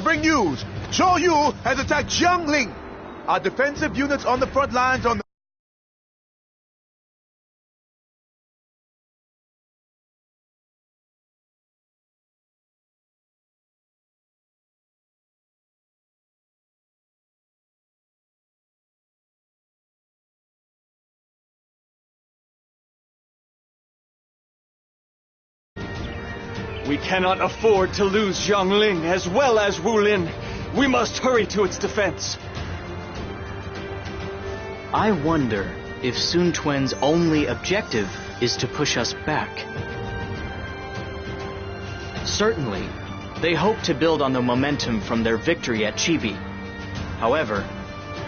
bring news. Zhou Yu has attacked Jiangling. Our defensive units on the front lines on the... We cannot afford to lose Jiangling as well as Wulin. We must hurry to its defense. I wonder if Sun Quan's only objective is to push us back. Certainly, they hope to build on the momentum from their victory at Chibi. However,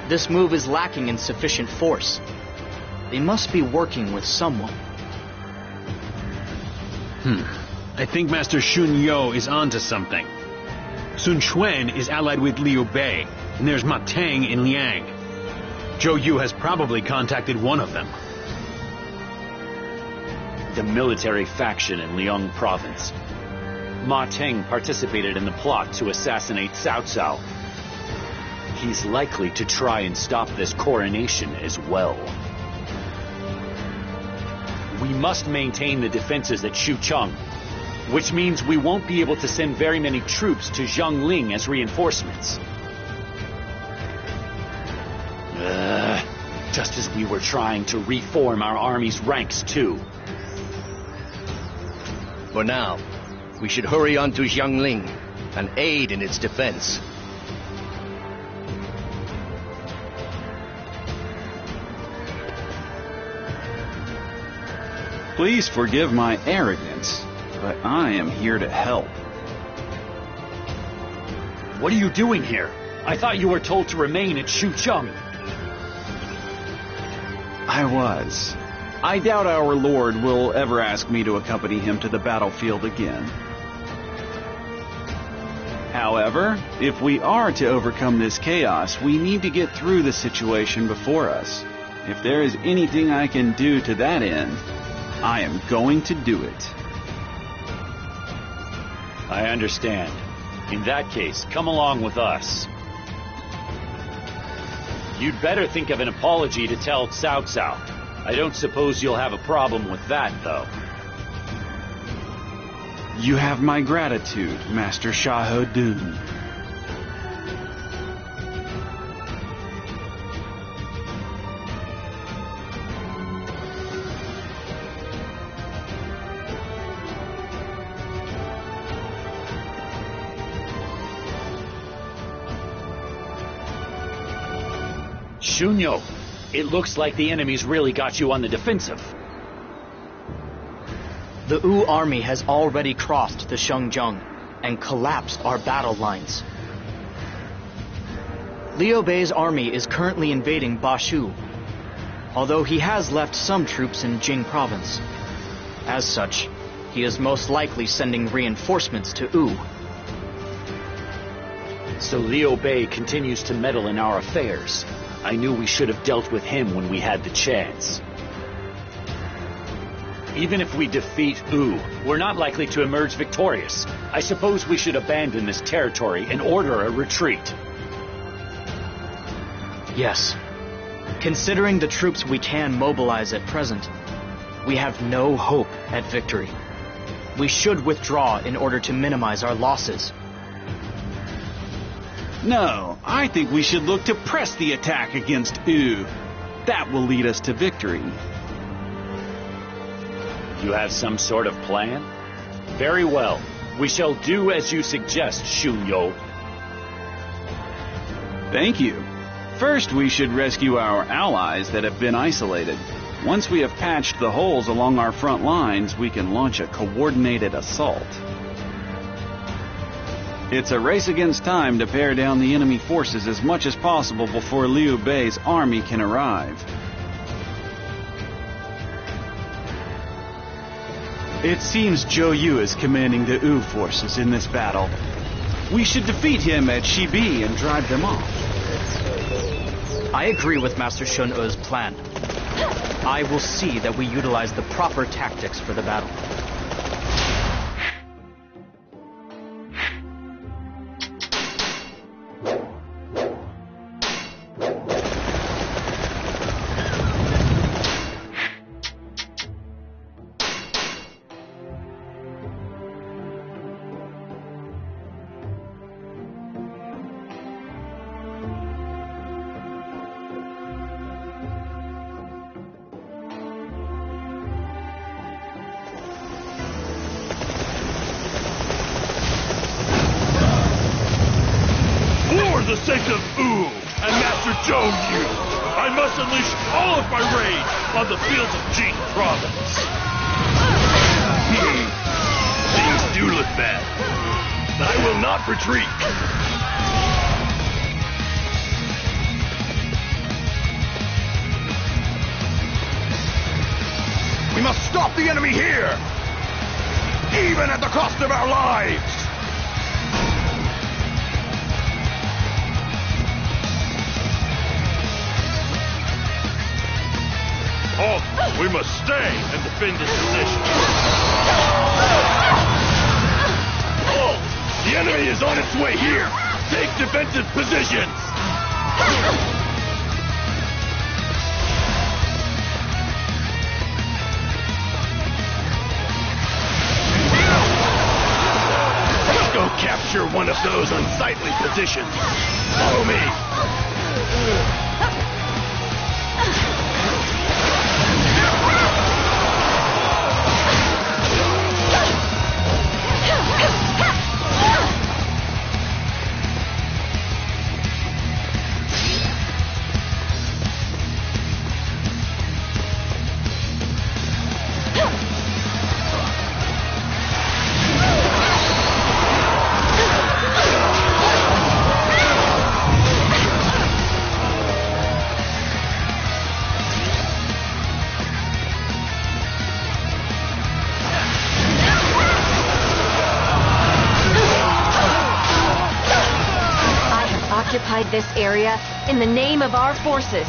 this move is lacking in sufficient force. They must be working with someone. I think Master Shun Yo is onto something. Sun Quan is allied with Liu Bei, and there's Ma Teng in Liang. Zhou Yu has probably contacted one of them. The military faction in Liang province. Ma Teng participated in the plot to assassinate Cao Cao. He's likely to try and stop this coronation as well. We must maintain the defenses at Xucheng, which means we won't be able to send very many troops to Jiangling as reinforcements. Just as we were trying to reform our army's ranks too. For now, we should hurry on to Jiangling and aid in its defense. Please forgive my arrogance, but I am here to help. What are you doing here? I thought you were told to remain at Xucheng. I was. I doubt our Lord will ever ask me to accompany him to the battlefield again. However, if we are to overcome this chaos, we need to get through the situation before us. If there is anything I can do to that end, I am going to do it. I understand. In that case, come along with us. You'd better think of an apology to tell Cao Cao. I don't suppose you'll have a problem with that, though. You have my gratitude, Master Xiahou Dun. Shunyo, it looks like the enemy's really got you on the defensive. The Wu army has already crossed the Shengzheng and collapsed our battle lines. Liu Bei's army is currently invading Bashu, although he has left some troops in Jing province. As such, he is most likely sending reinforcements to Wu. So Liu Bei continues to meddle in our affairs. I knew we should have dealt with him when we had the chance. Even if we defeat Wu, we're not likely to emerge victorious. I suppose we should abandon this territory and order a retreat. Yes. Considering the troops we can mobilize at present, we have no hope at victory. We should withdraw in order to minimize our losses. No, I think we should look to press the attack against Wu. That will lead us to victory. You have some sort of plan? Very well. We shall do as you suggest, Shunyo. Thank you. First, we should rescue our allies that have been isolated. Once we have patched the holes along our front lines, we can launch a coordinated assault. It's a race against time to pare down the enemy forces as much as possible before Liu Bei's army can arrive. It seems Zhou Yu is commanding the Wu forces in this battle. We should defeat him at Chibi and drive them off. I agree with Master Shun E's plan. I will see that we utilize the proper tactics for the battle. the sake of Wu and Master Zhou Yu, I must unleash all of my rage on the fields of Jing Province. Things do look bad, but I will not retreat. We must stop the enemy here, even at the cost of our lives. Halt! We must stay and defend this position. Halt! The enemy is on its way here. Take defensive positions. Go capture one of those unsightly positions. Follow me. Occupied this area in the name of our forces.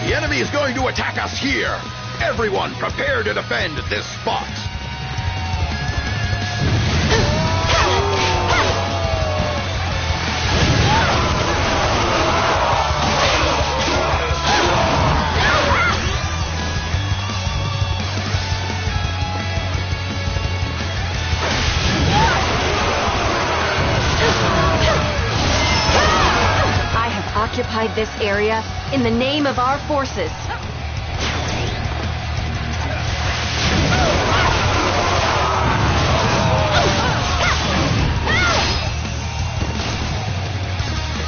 The enemy is going to attack us here. Everyone prepare to defend this spot. Occupied this area in the name of our forces.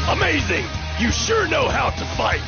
Amazing! You sure know how to fight!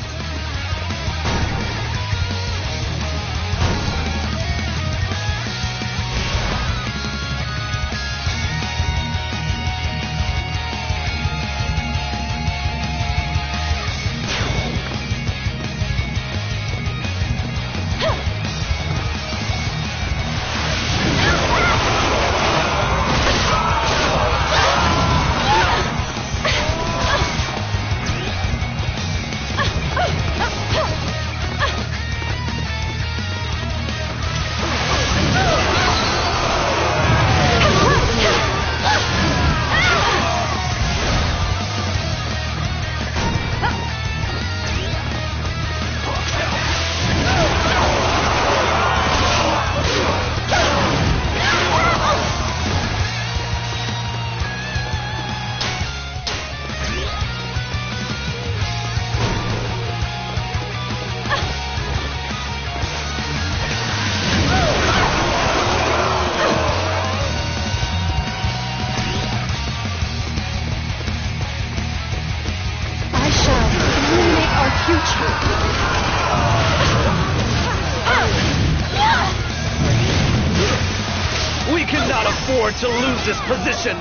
We cannot afford to lose this position.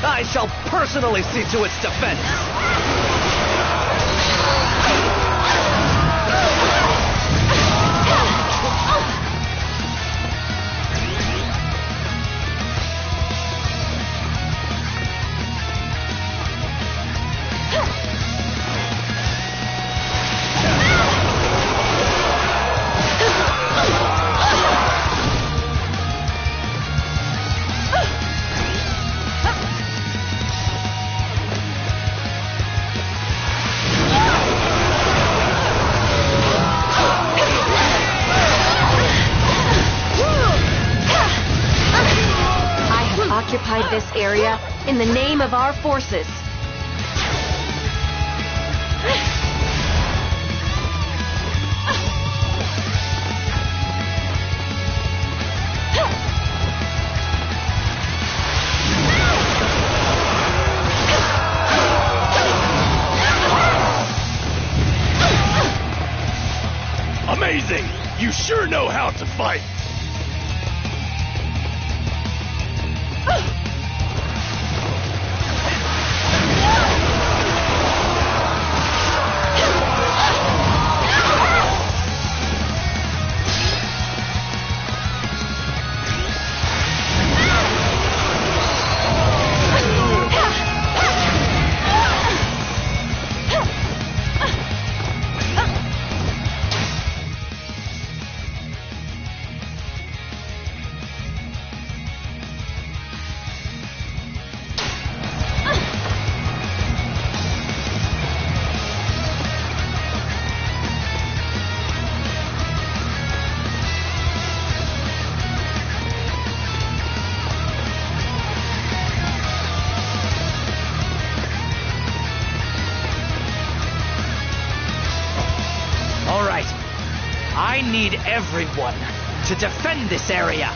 I shall personally see to its defense. Occupied this area in the name of our forces. sure know how to fight! I need everyone to defend this area.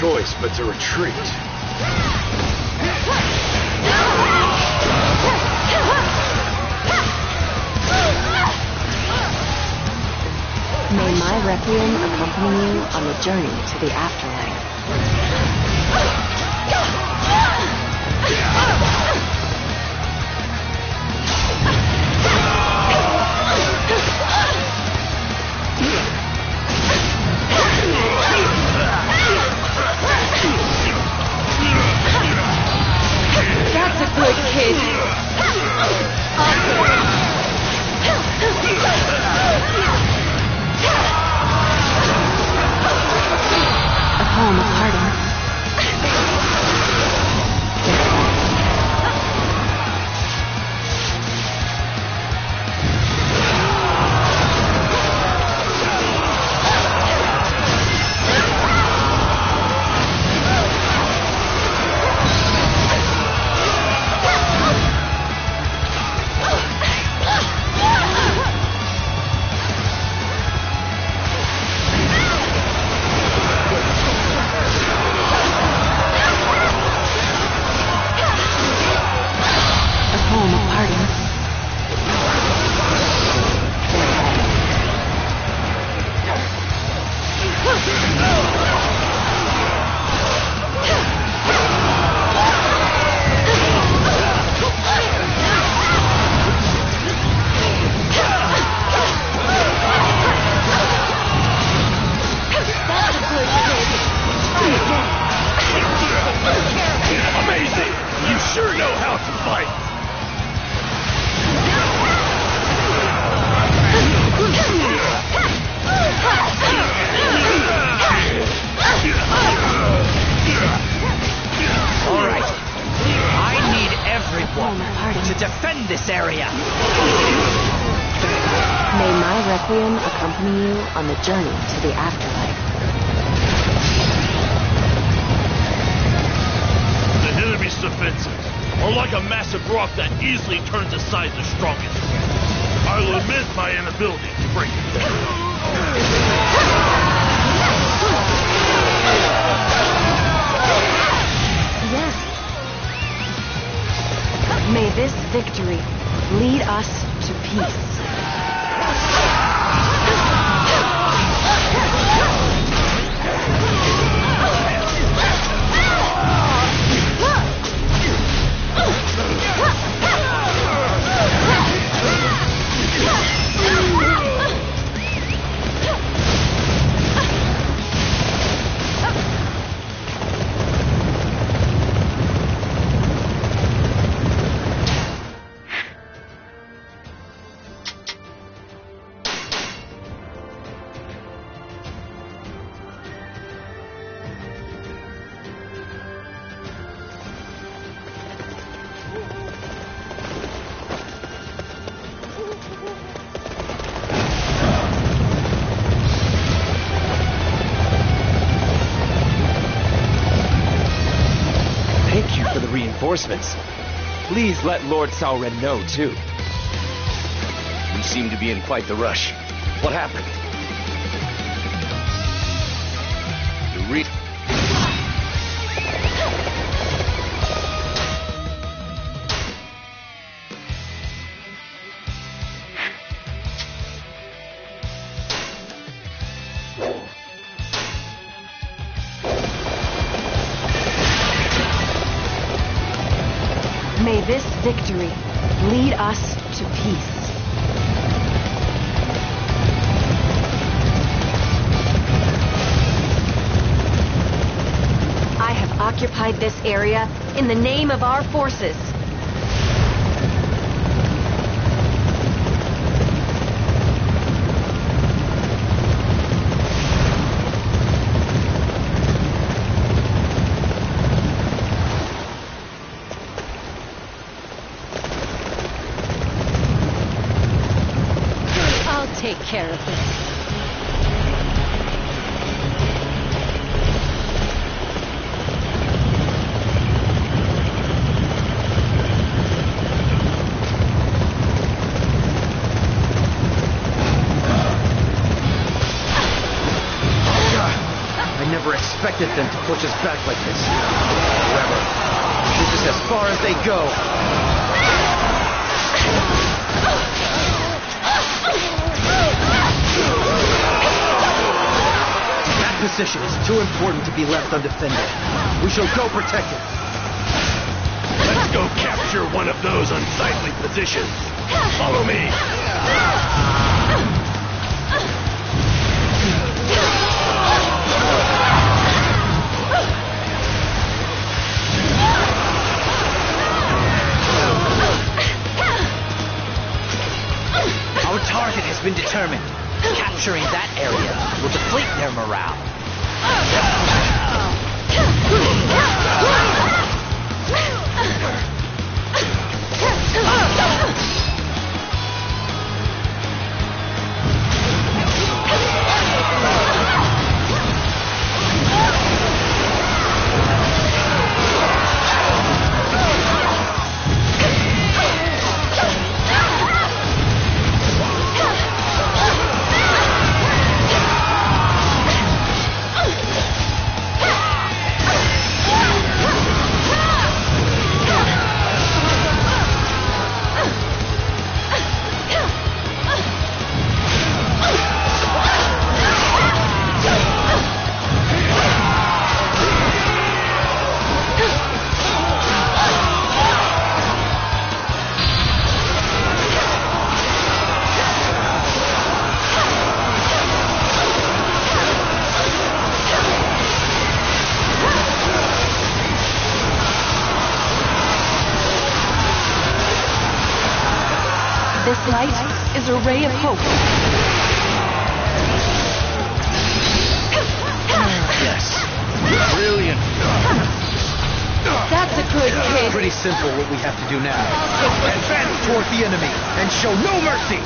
Choice but to retreat. May my requiem accompany you on the journey to the afterlife. That's a good kid. sure know how to fight. All right. I need everyone to defend this area. May my requiem accompany you on the journey to the afterlife. The enemy's defenses are like a massive rock that easily turns aside the strongest. I'll admit my inability to break it down. Yes. May this victory lead us to peace. Reinforcements. Please let Lord Sauren know, too. You seem to be in quite the rush. What happened? May this victory lead us to peace. I have occupied this area in the name of our forces. Take care of this. I never expected them to push us back like this. However, this is as far as they go. That position is too important to be left undefended. We shall go protect it. Let's go capture one of those unsightly positions. Follow me. Our target has been determined. Capturing that area will deflate their morale. Flight is a ray of hope. Yes. Brilliant. That's a good kid. Pretty simple what we have to do now. Advance toward the enemy and show no mercy!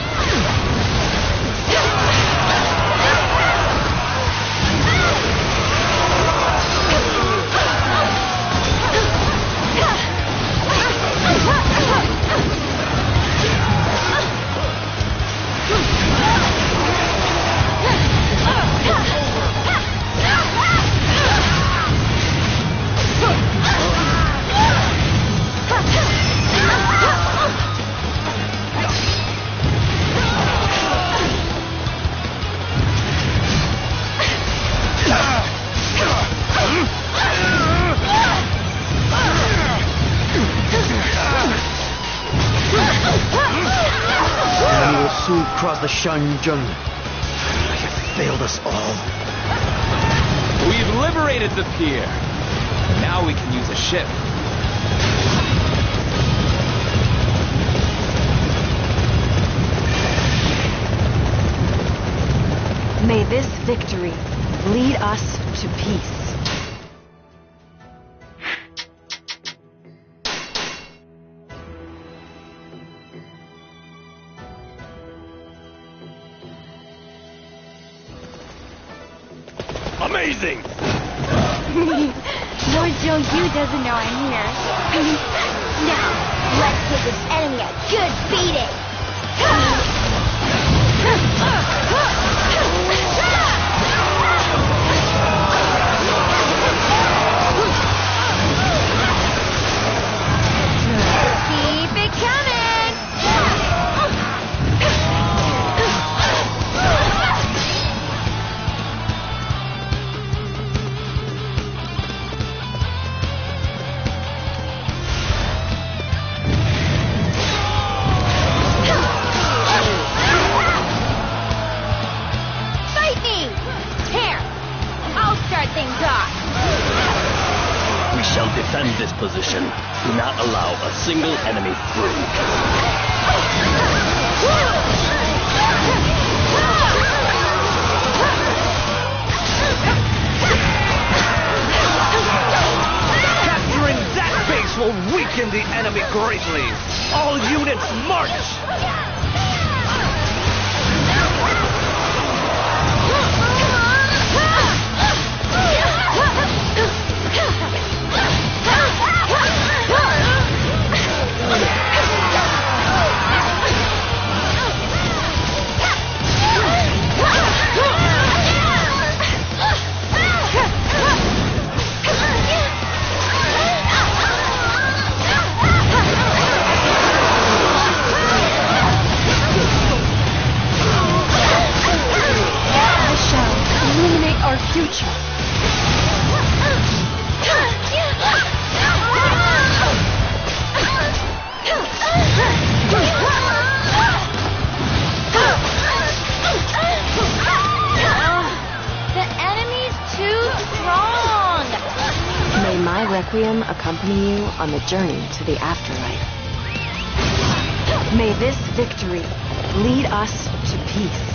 Soon cross the Shanzheng. They have failed us all. We've liberated the pier. Now we can use a ship. May this victory lead us to peace. Amazing! Lord Zhou-Yu doesn't know I'm here. Now, let's give this enemy a good beating! Keep it coming! Fight me! Here, I'll start things off. We shall defend this position. Do not allow a single enemy through. Capturing that base will weaken the enemy greatly. All units march! Our future. The enemy's too strong. May my requiem accompany you on the journey to the afterlife. May this victory lead us to peace.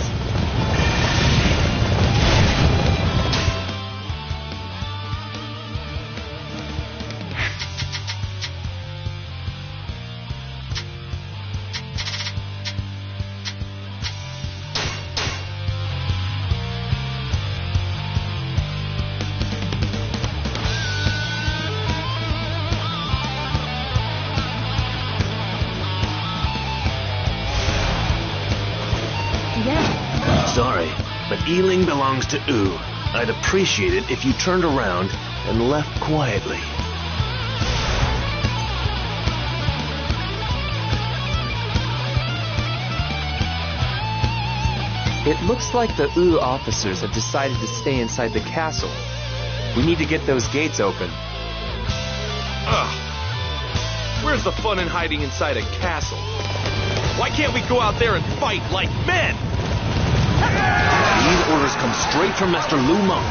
Sorry, but Yiling belongs to Wu. I'd appreciate it if you turned around and left quietly. It looks like the Wu officers have decided to stay inside the castle. We need to get those gates open. Ugh. Where's the fun in hiding inside a castle? Why can't we go out there and fight like men? These orders come straight from Master Lu Meng.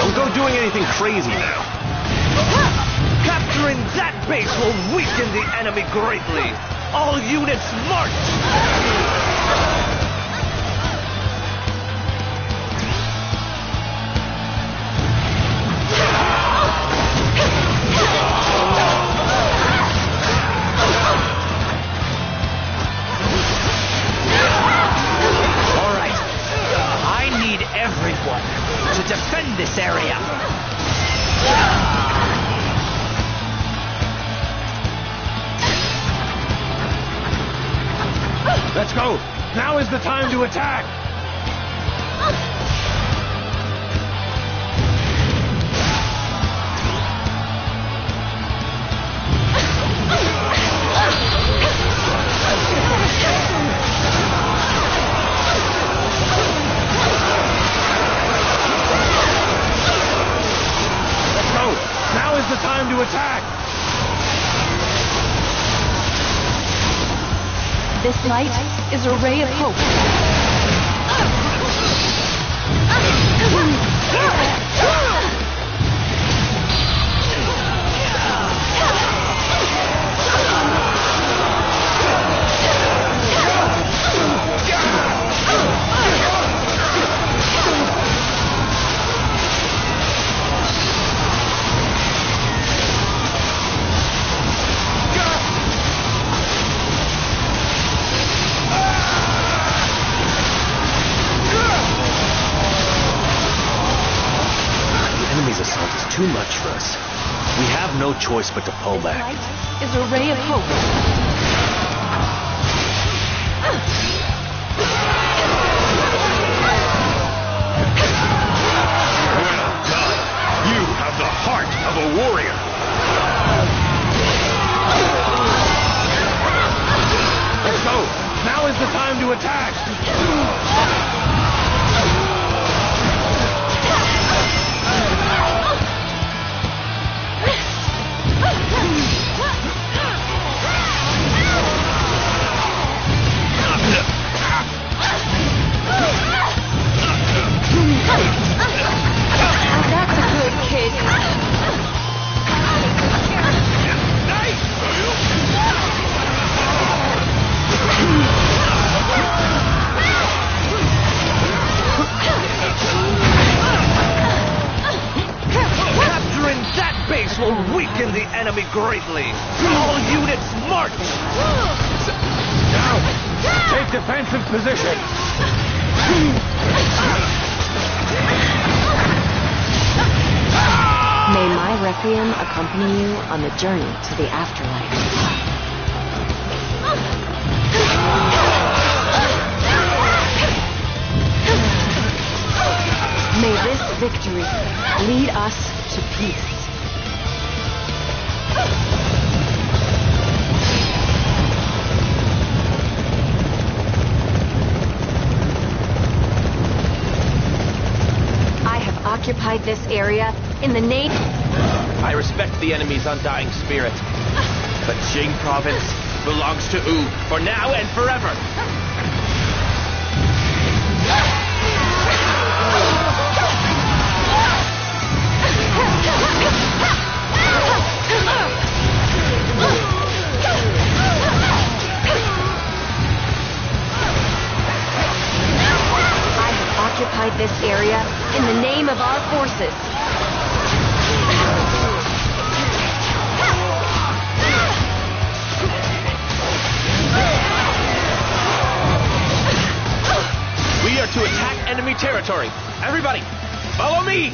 Don't go doing anything crazy now. Capturing that base will weaken the enemy greatly. All units march! All right. I need everyone to defend this area. Let's go! Now is the time to attack! Let's go! Now is the time to attack! This light is a ray of hope. Too much for us. We have no choice but to pull back. This light is a ray of hope. Well done. You have the heart of a warrior. Let's go. Now is the time to attack. That's a good kid. Capturing that base will weaken the enemy greatly. All units march! Now, take defensive position. May my requiem accompany you on the journey to the afterlife. May this victory lead us to peace. I have occupied this area in the name... I respect the enemy's undying spirit, but Jing province belongs to Wu for now and forever. I have occupied this area in the name of our forces. We are to attack enemy territory. Everybody, follow me!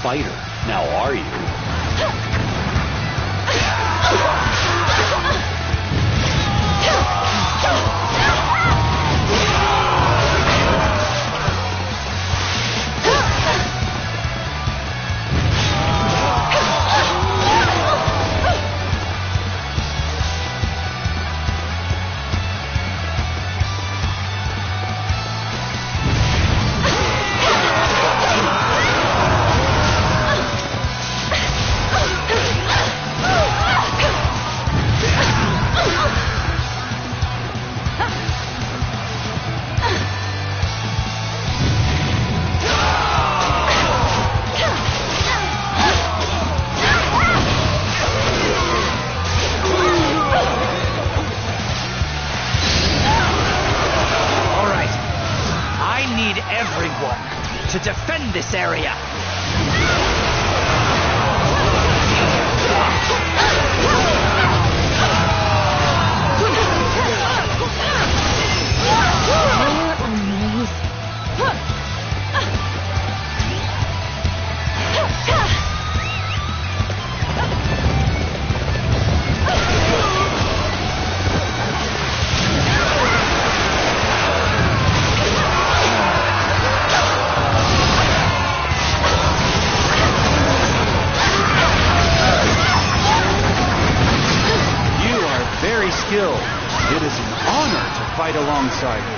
fighter, now are you? To defend this area. Skilled. It is an honor to fight alongside you.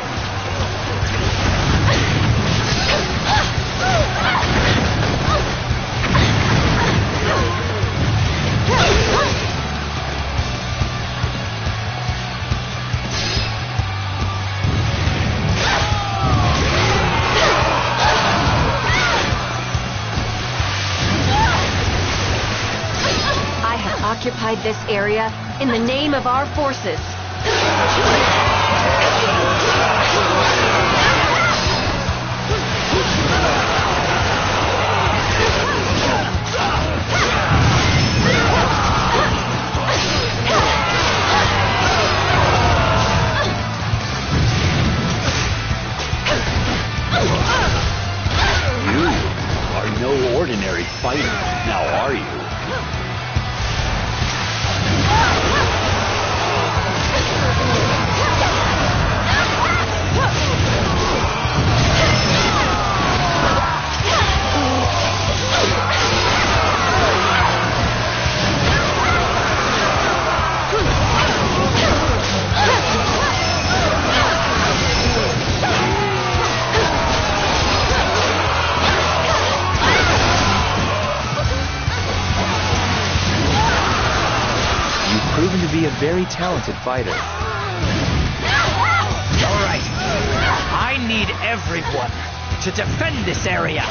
I have occupied this area in the name of our forces. You are no ordinary fighter, now are you? Proven to be a very talented fighter. All right. I need everyone to defend this area.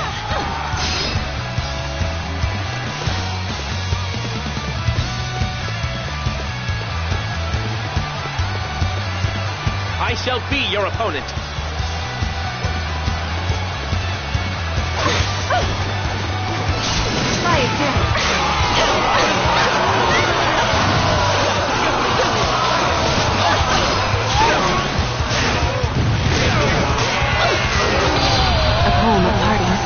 I shall be your opponent. Try again. Home of parties.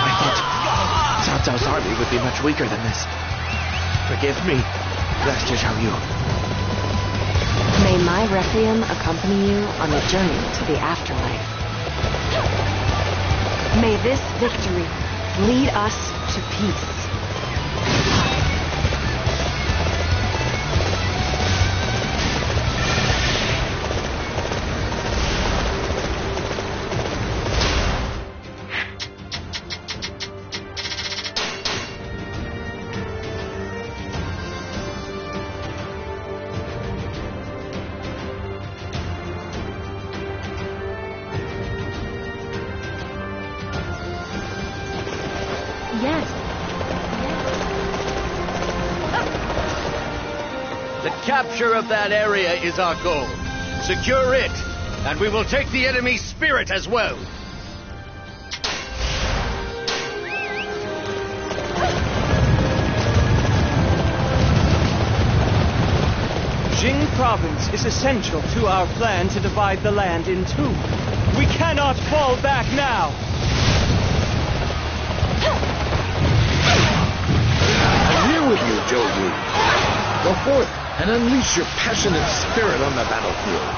I thought Cao Cao's army would be much weaker than this. Forgive me, Master Zhao Yu. May my requiem accompany you on the journey to the afterlife. May this victory lead us to peace. Yes. The capture of that area is our goal. Secure it, And we will take the enemy's spirit as well. Jing Province is essential to our plan to divide the land in two. We cannot fall back now. I'm here with you, Zhou Yu. Go forth and unleash your passionate spirit on the battlefield.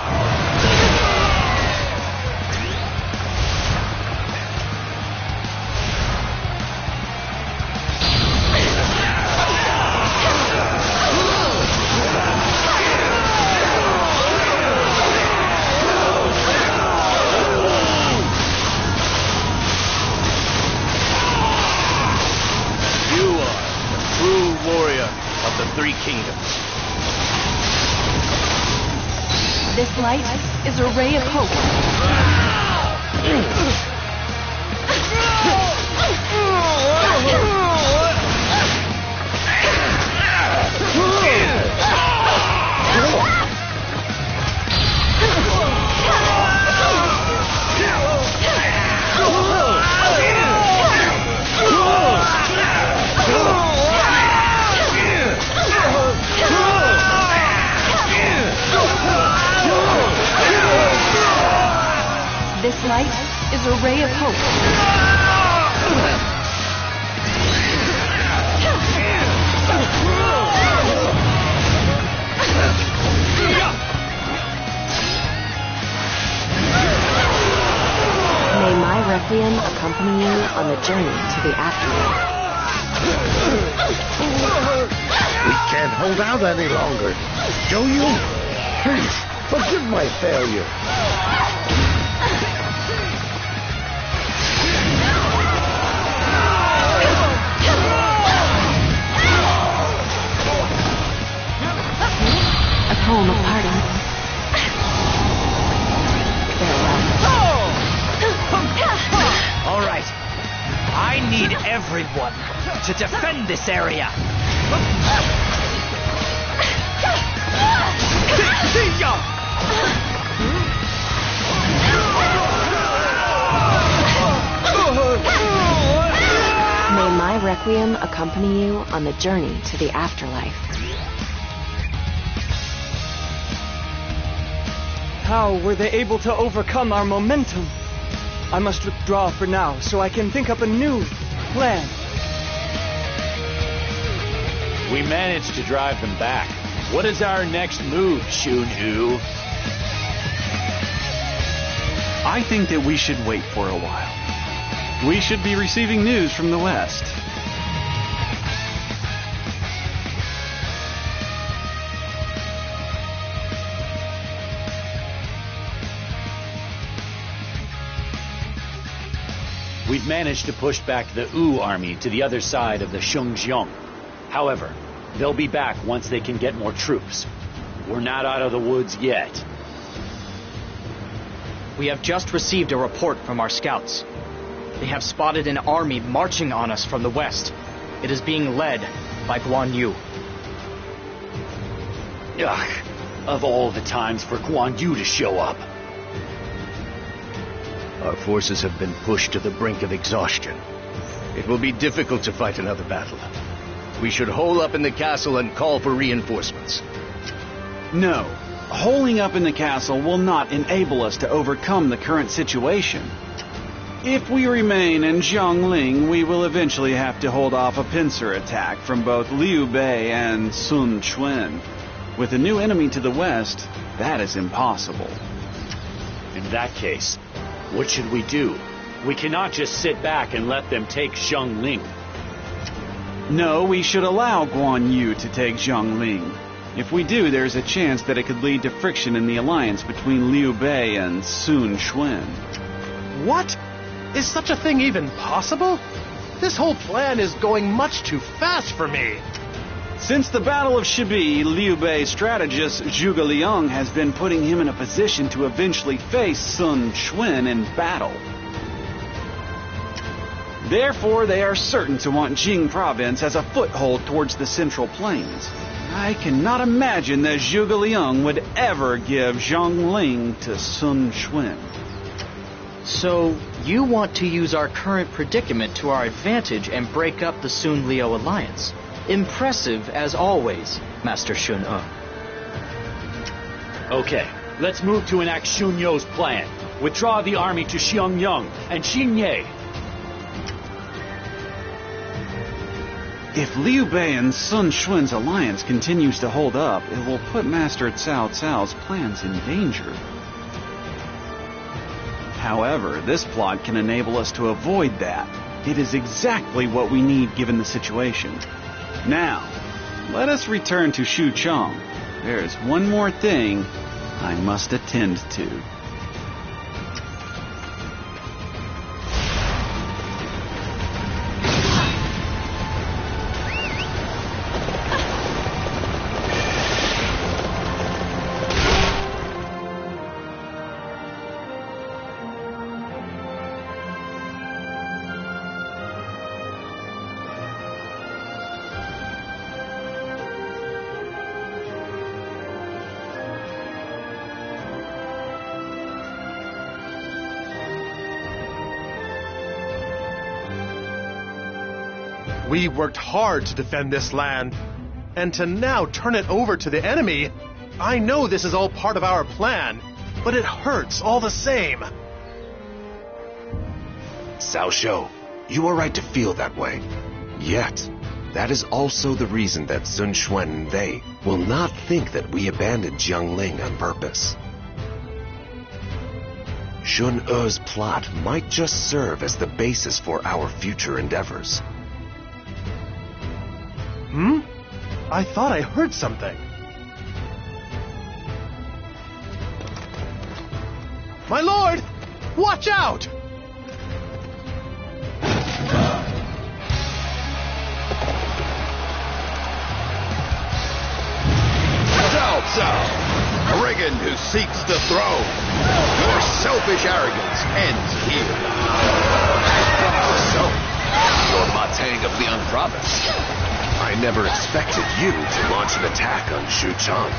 Three kingdoms. This light is a ray of hope. This light is a ray of hope. May my requiem accompany you on the journey to the afterlife. We can't hold out any longer. Zhou Yu, please, forgive my failure. A poem of parting. All right. I need everyone to defend this area. May my requiem accompany you on the journey to the afterlife. How were they able to overcome our momentum? I must withdraw for now so I can think up a new plan. We managed to drive them back. What is our next move, Shun Yu? I think that we should wait for a while. We should be receiving news from the west. We've managed to push back the Wu army to the other side of the Shungjiang. However, they'll be back once they can get more troops. We're not out of the woods yet. We have just received a report from our scouts. They have spotted an army marching on us from the west. It is being led by Guan Yu. Ugh, of all the times for Guan Yu to show up. Our forces have been pushed to the brink of exhaustion. It will be difficult to fight another battle. We should hole up in the castle and call for reinforcements. No. Holing up in the castle will not enable us to overcome the current situation. If we remain in Jiangling, we will eventually have to hold off a pincer attack from both Liu Bei and Sun Quan. With a new enemy to the west, that is impossible. In that case, what should we do? We cannot just sit back and let them take Jiangling. No, we should allow Guan Yu to take Jiangling. If we do, there's a chance that it could lead to friction in the alliance between Liu Bei and Sun Quan. What? Is such a thing even possible? This whole plan is going much too fast for me. Since the Battle of Shibi, Liu Bei's strategist Zhuge Liang has been putting him in a position to eventually face Sun Quan in battle. Therefore, they are certain to want Jing Province as a foothold towards the Central Plains. I cannot imagine that Zhuge Liang would ever give Zhongling to Sun Quan. So, you want to use our current predicament to our advantage and break up the Sun Liu alliance. Impressive as always, Master Shun E. Okay, let's move to enact Shun You's plan. Withdraw the army to Xiangyang and Xinye. If Liu Bei and Sun Quan's alliance continues to hold up, it will put Master Cao Cao's plans in danger. However, this plot can enable us to avoid that. It is exactly what we need given the situation. Now, let us return to Shu Chong. There is one more thing I must attend to. We worked hard to defend this land, and to now turn it over to the enemy. I know this is all part of our plan, but it hurts all the same. Cao Shou, you are right to feel that way. Yet, that is also the reason that Sun Quan and they will not think that we abandoned Jiangling on purpose. Shun E's plot might just serve as the basis for our future endeavors. I thought I heard something. My lord! Watch out! Cao Cao, brigand who seeks the throne. Your selfish arrogance ends here. So, you're Matang of Liang Province. I never expected you to launch an attack on Xuchang.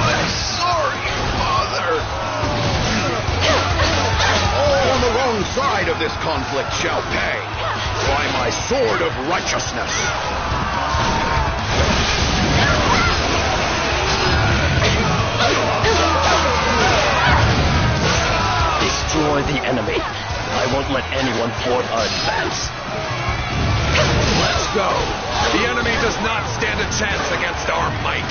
I'm sorry, Father. All on the wrong side of this conflict shall pay by my sword of righteousness. Destroy the enemy. I won't let anyone thwart our advance. Let's go. The enemy does not stand a chance against our might.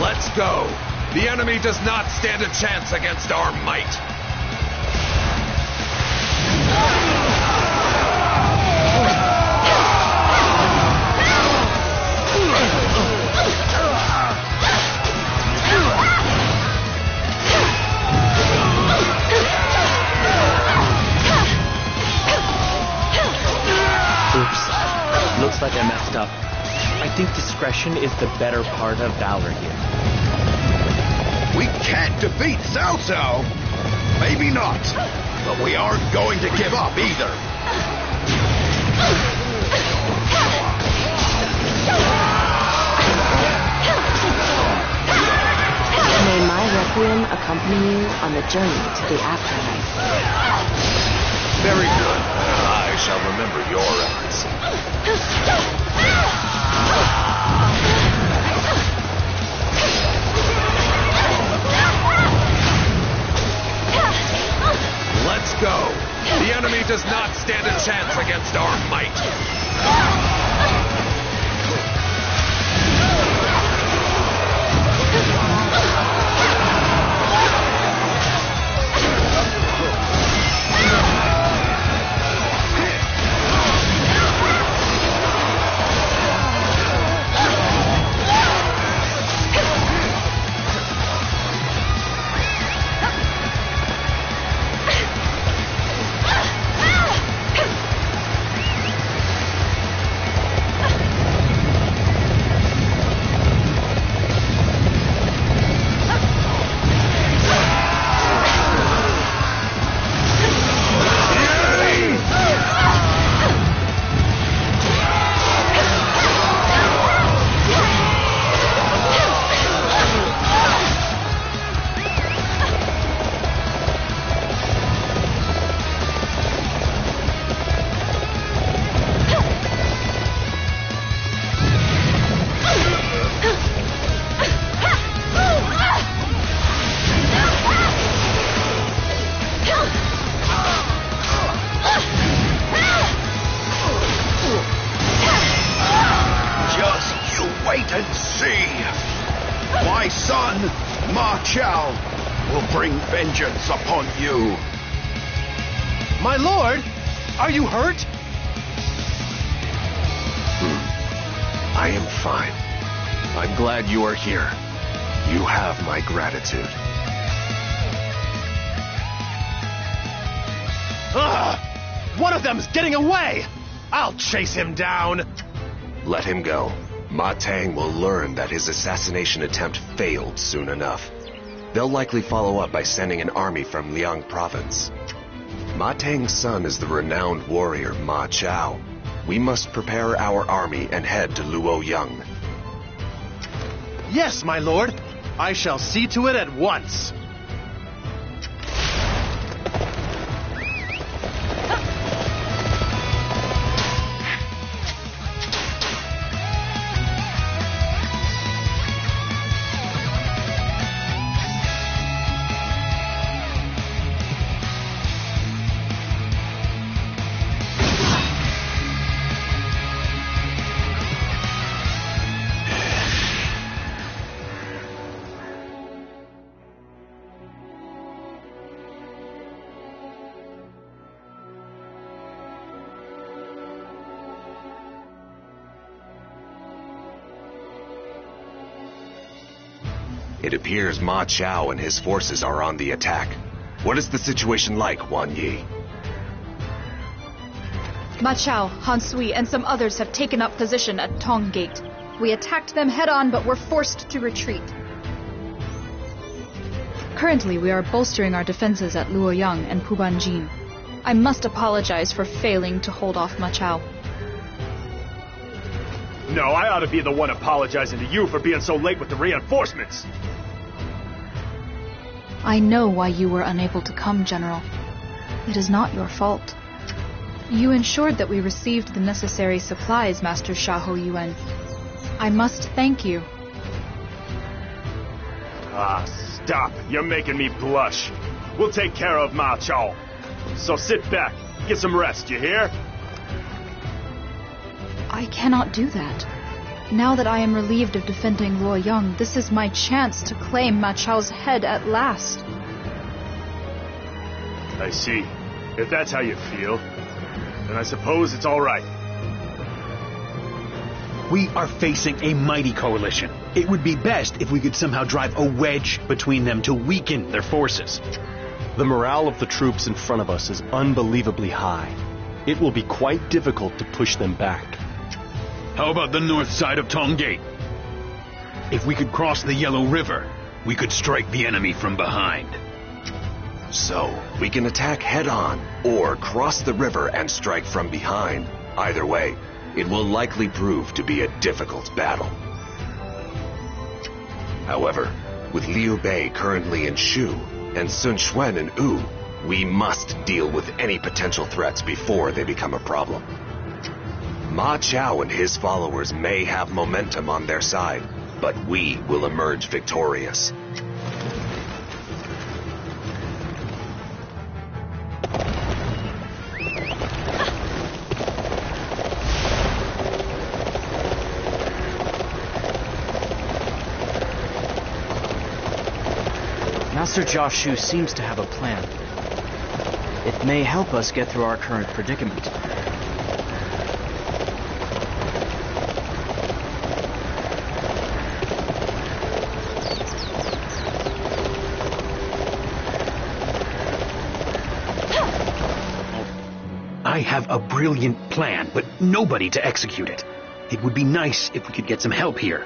Let's go. The enemy does not stand a chance against our might. Oops. Looks like I messed up. I think discretion is the better part of valor here. We can't defeat Cao Cao. Maybe not. But we aren't going to give up either. May my requiem accompany you on the journey to the afterlife. Very good. I shall remember your efforts. Let's go. The enemy does not stand a chance against our might. son, Ma Chao, will bring vengeance upon you. My lord, are you hurt? I am fine. I'm glad you are here. You have my gratitude. One of them's getting away! I'll chase him down! Let him go. Ma Tang will learn that his assassination attempt failed soon enough. They'll likely follow up by sending an army from Liang province. Ma Tang's son is the renowned warrior Ma Chao. We must prepare our army and head to Luoyang. Yes, my lord. I shall see to it at once. It appears Ma Chao and his forces are on the attack. What is the situation like, Wan Yi? Ma Chao, Han Sui, and some others have taken up position at Tong Gate. We attacked them head-on, but were forced to retreat. Currently, we are bolstering our defenses at Luoyang and Pubanjin. I must apologize for failing to hold off Ma Chao. No, I ought to be the one apologizing to you for being so late with the reinforcements. I know why you were unable to come, General. It is not your fault. You ensured that we received the necessary supplies, Master Xiahou Yuan. I must thank you. Ah, stop. You're making me blush. We'll take care of Ma Chao. So sit back. Get some rest, you hear? I cannot do that. Now that I am relieved of defending Luoyang, this is my chance to claim Ma Chao's head at last. I see. If that's how you feel, then I suppose it's all right. We are facing a mighty coalition. It would be best if we could somehow drive a wedge between them to weaken their forces. The morale of the troops in front of us is unbelievably high. It will be quite difficult to push them back. How about the north side of Tong Gate? If we could cross the Yellow River, we could strike the enemy from behind. So, we can attack head-on, or cross the river and strike from behind. Either way, it will likely prove to be a difficult battle. However, with Liu Bei currently in Shu, and Sun Quan in Wu, we must deal with any potential threats before they become a problem. Ma Chao and his followers may have momentum on their side, but we will emerge victorious. Master Jiashu seems to have a plan. It may help us get through our current predicament. I have a brilliant plan, but nobody to execute it. It would be nice if we could get some help here.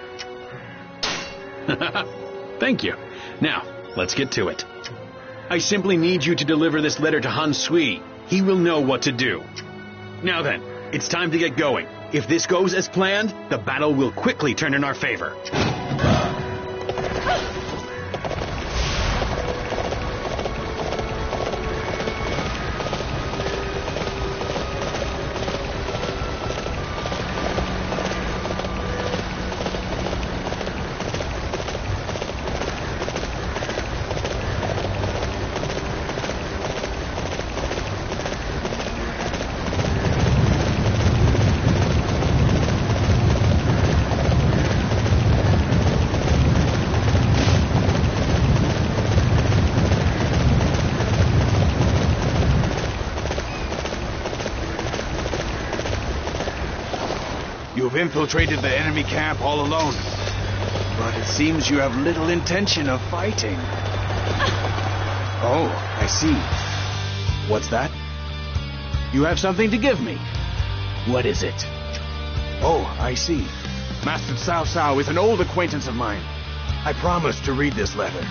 Thank you. Now, let's get to it. I simply need you to deliver this letter to Han Sui. He will know what to do. Now then, it's time to get going. If this goes as planned, the battle will quickly turn in our favor. infiltrated the enemy camp all alone. But it seems you have little intention of fighting. Oh, I see. What's that? You have something to give me. What is it? Oh, I see. Master Cao Cao is an old acquaintance of mine. I promised to read this letter.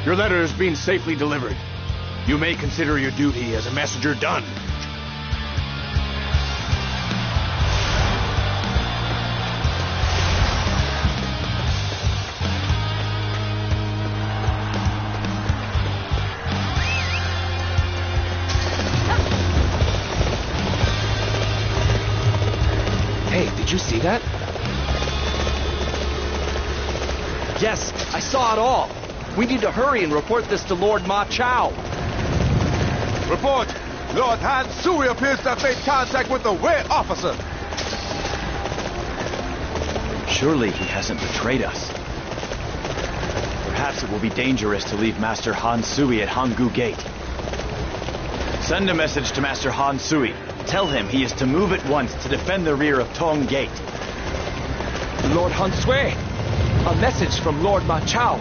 Your letter is being safely delivered. You may consider your duty as a messenger done. Hey, did you see that? Yes, I saw it all. We need to hurry and report this to Lord Ma Chao. Report! Lord Han Sui appears to have made contact with the Wei officer. Surely he hasn't betrayed us. Perhaps it will be dangerous to leave Master Han Sui at Hanggu Gate. Send a message to Master Han Sui. Tell him he is to move at once to defend the rear of Tong Gate. Lord Han Sui, a message from Lord Ma Chao.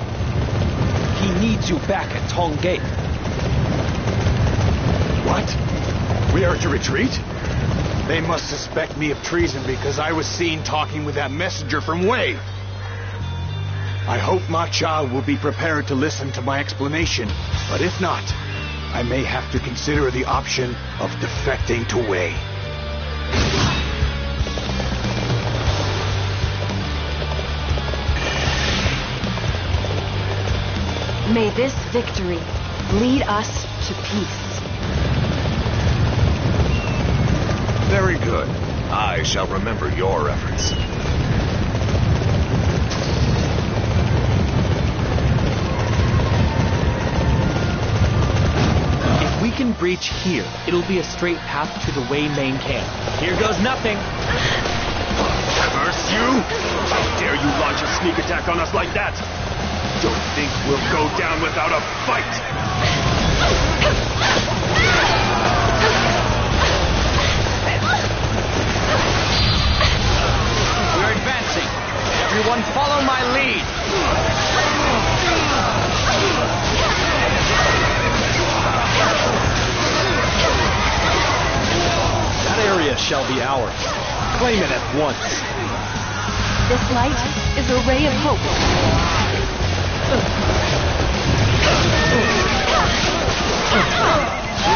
He needs you back at Tong Gate. What? We are to retreat? They must suspect me of treason because I was seen talking with that messenger from Wei. I hope Ma Chao will be prepared to listen to my explanation, but if not, I may have to consider the option of defecting to Wei. May this victory lead us to peace. Very good. I shall remember your efforts. If we can breach here, it'll be a straight path to the Wei main camp. Here goes nothing. Curse you! How dare you launch a sneak attack on us like that? Don't think we'll go down without a fight! We're advancing. Everyone follow my lead. That area shall be ours. Claim it at once. This light is a ray of hope.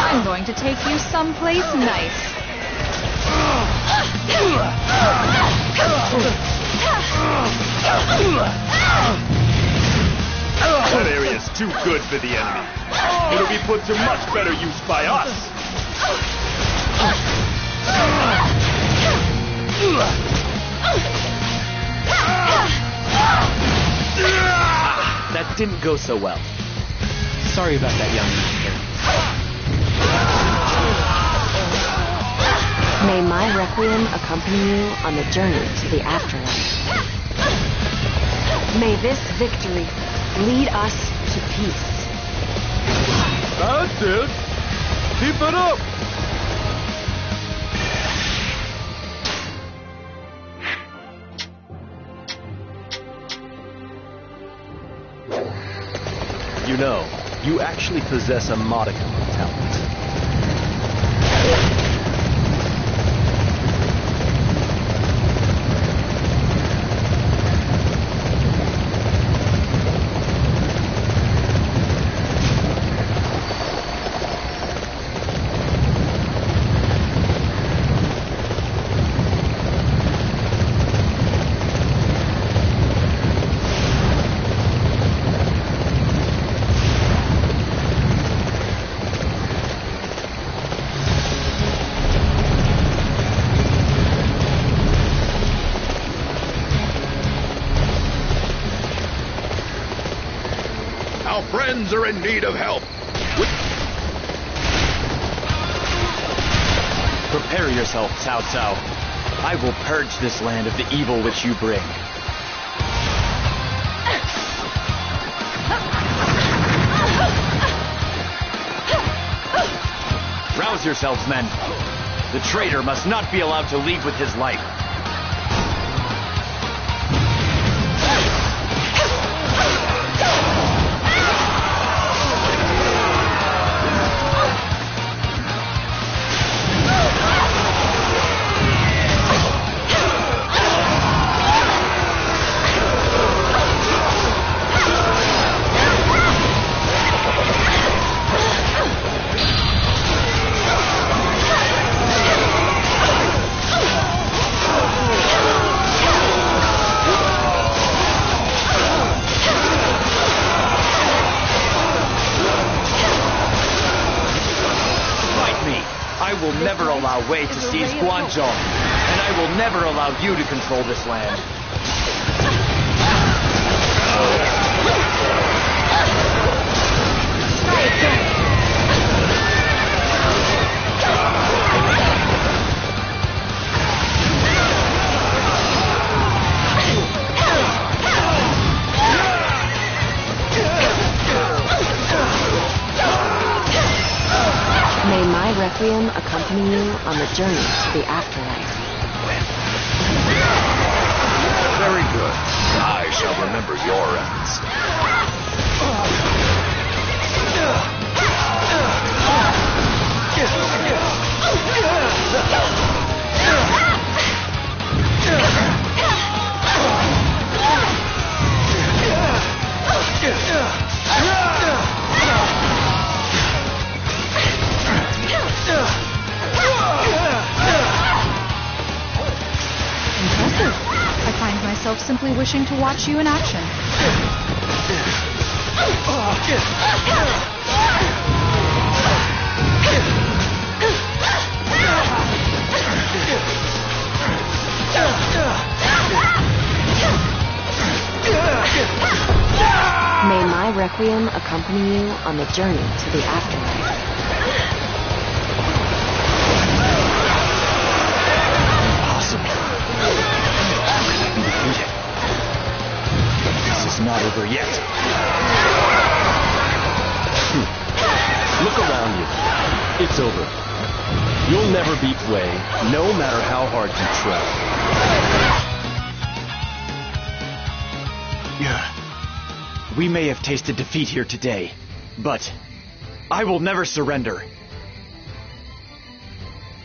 I'm going to take you someplace nice. That area is too good for the enemy. It'll be put to much better use by us. That didn't go so well. Sorry about that, young master. May my requiem accompany you on the journey to the afterlife. May this victory lead us to peace. That's it. Keep it up. You know, you actually possess a modicum of talent. Our friends are in need of help. Prepare yourself, Cao Cao. I will purge this land of the evil which you bring. Rouse yourselves, men. The traitor must not be allowed to leave with his life. never allow Wei to seize Guangzhou, and I will never allow you to control this land. May my requiem accompany you on the journey to the afterlife. Very good. I shall remember your efforts. Impressive. I find myself simply wishing to watch you in action. May my requiem accompany you on the journey to the afterlife. This is not over yet. Look around you. It's over. You'll never beat Wei, no matter how hard you try. We may have tasted defeat here today, but I will never surrender.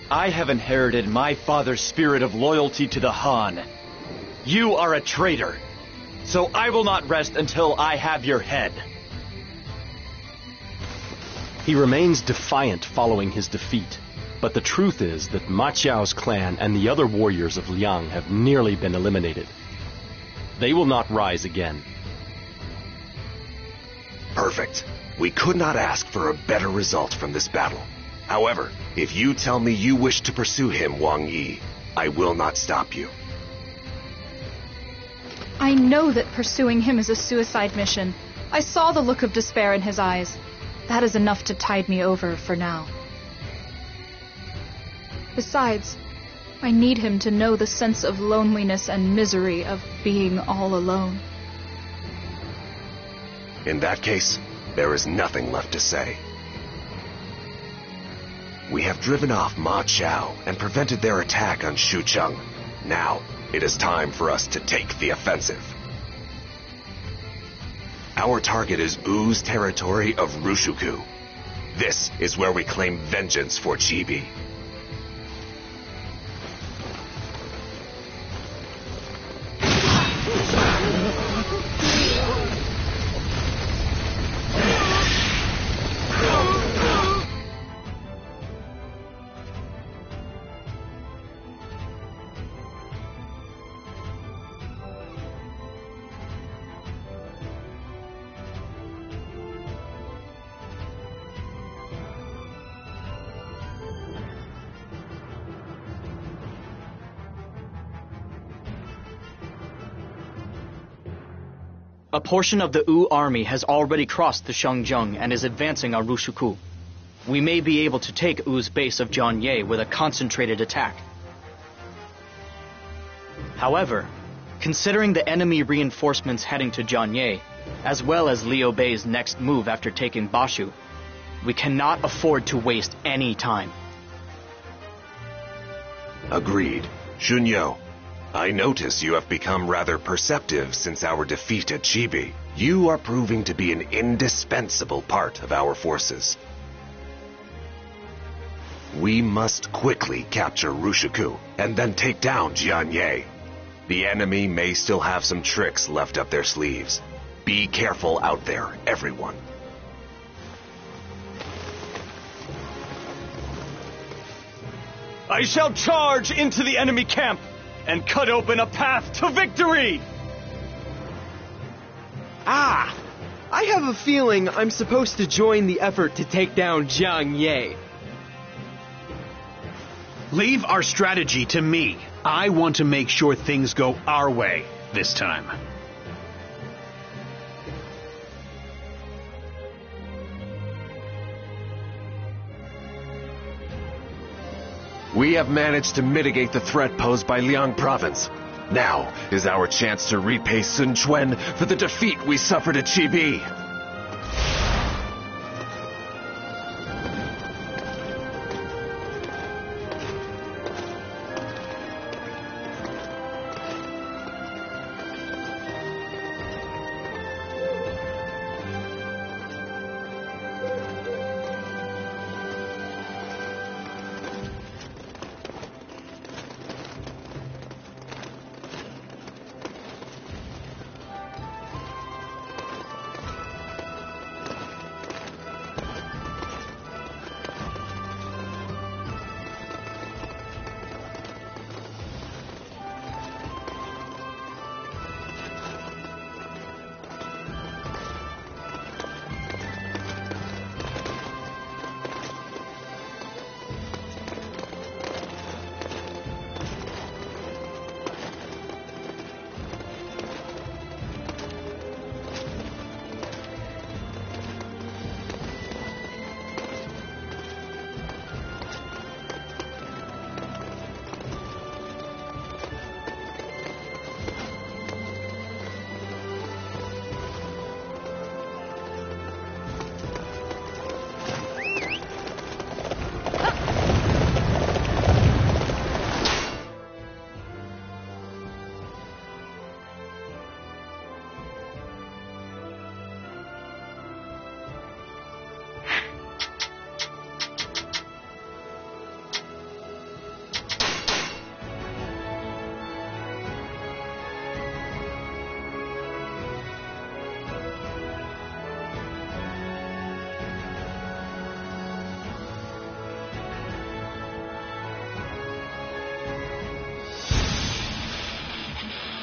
I have inherited my father's spirit of loyalty to the Han. You are a traitor, so I will not rest until I have your head. He remains defiant following his defeat, but the truth is that Ma Chao's clan and the other warriors of Liang have nearly been eliminated. They will not rise again. Perfect. We could not ask for a better result from this battle. However, if you tell me you wish to pursue him, Wang Yi, I will not stop you. I know that pursuing him is a suicide mission. I saw the look of despair in his eyes. That is enough to tide me over for now. Besides, I need him to know the sense of loneliness and misery of being all alone. In that case, there is nothing left to say. We have driven off Ma Chao and prevented their attack on Xucheng. Now, it is time for us to take the offensive. Our target is Wu's territory of Rushuku. This is where we claim vengeance for Chibi. A portion of the Wu army has already crossed the Shangjung and is advancing on Rushuku. We may be able to take Wu's base of Jianye with a concentrated attack. However, considering the enemy reinforcements heading to Jianye, as well as Liu Bei's next move after taking Bashu, we cannot afford to waste any time. Agreed. Shunyo, I notice you have become rather perceptive since our defeat at Chibi. You are proving to be an indispensable part of our forces. We must quickly capture Rushuku and then take down Jianye. The enemy may still have some tricks left up their sleeves. Be careful out there, everyone. I shall charge into the enemy camp and cut open a path to victory! Ah! I have a feeling I'm supposed to join the effort to take down Jiang Ye. Leave our strategy to me. I want to make sure things go our way this time. We have managed to mitigate the threat posed by Liang Province. Now is our chance to repay Sun Quan for the defeat we suffered at Chibi.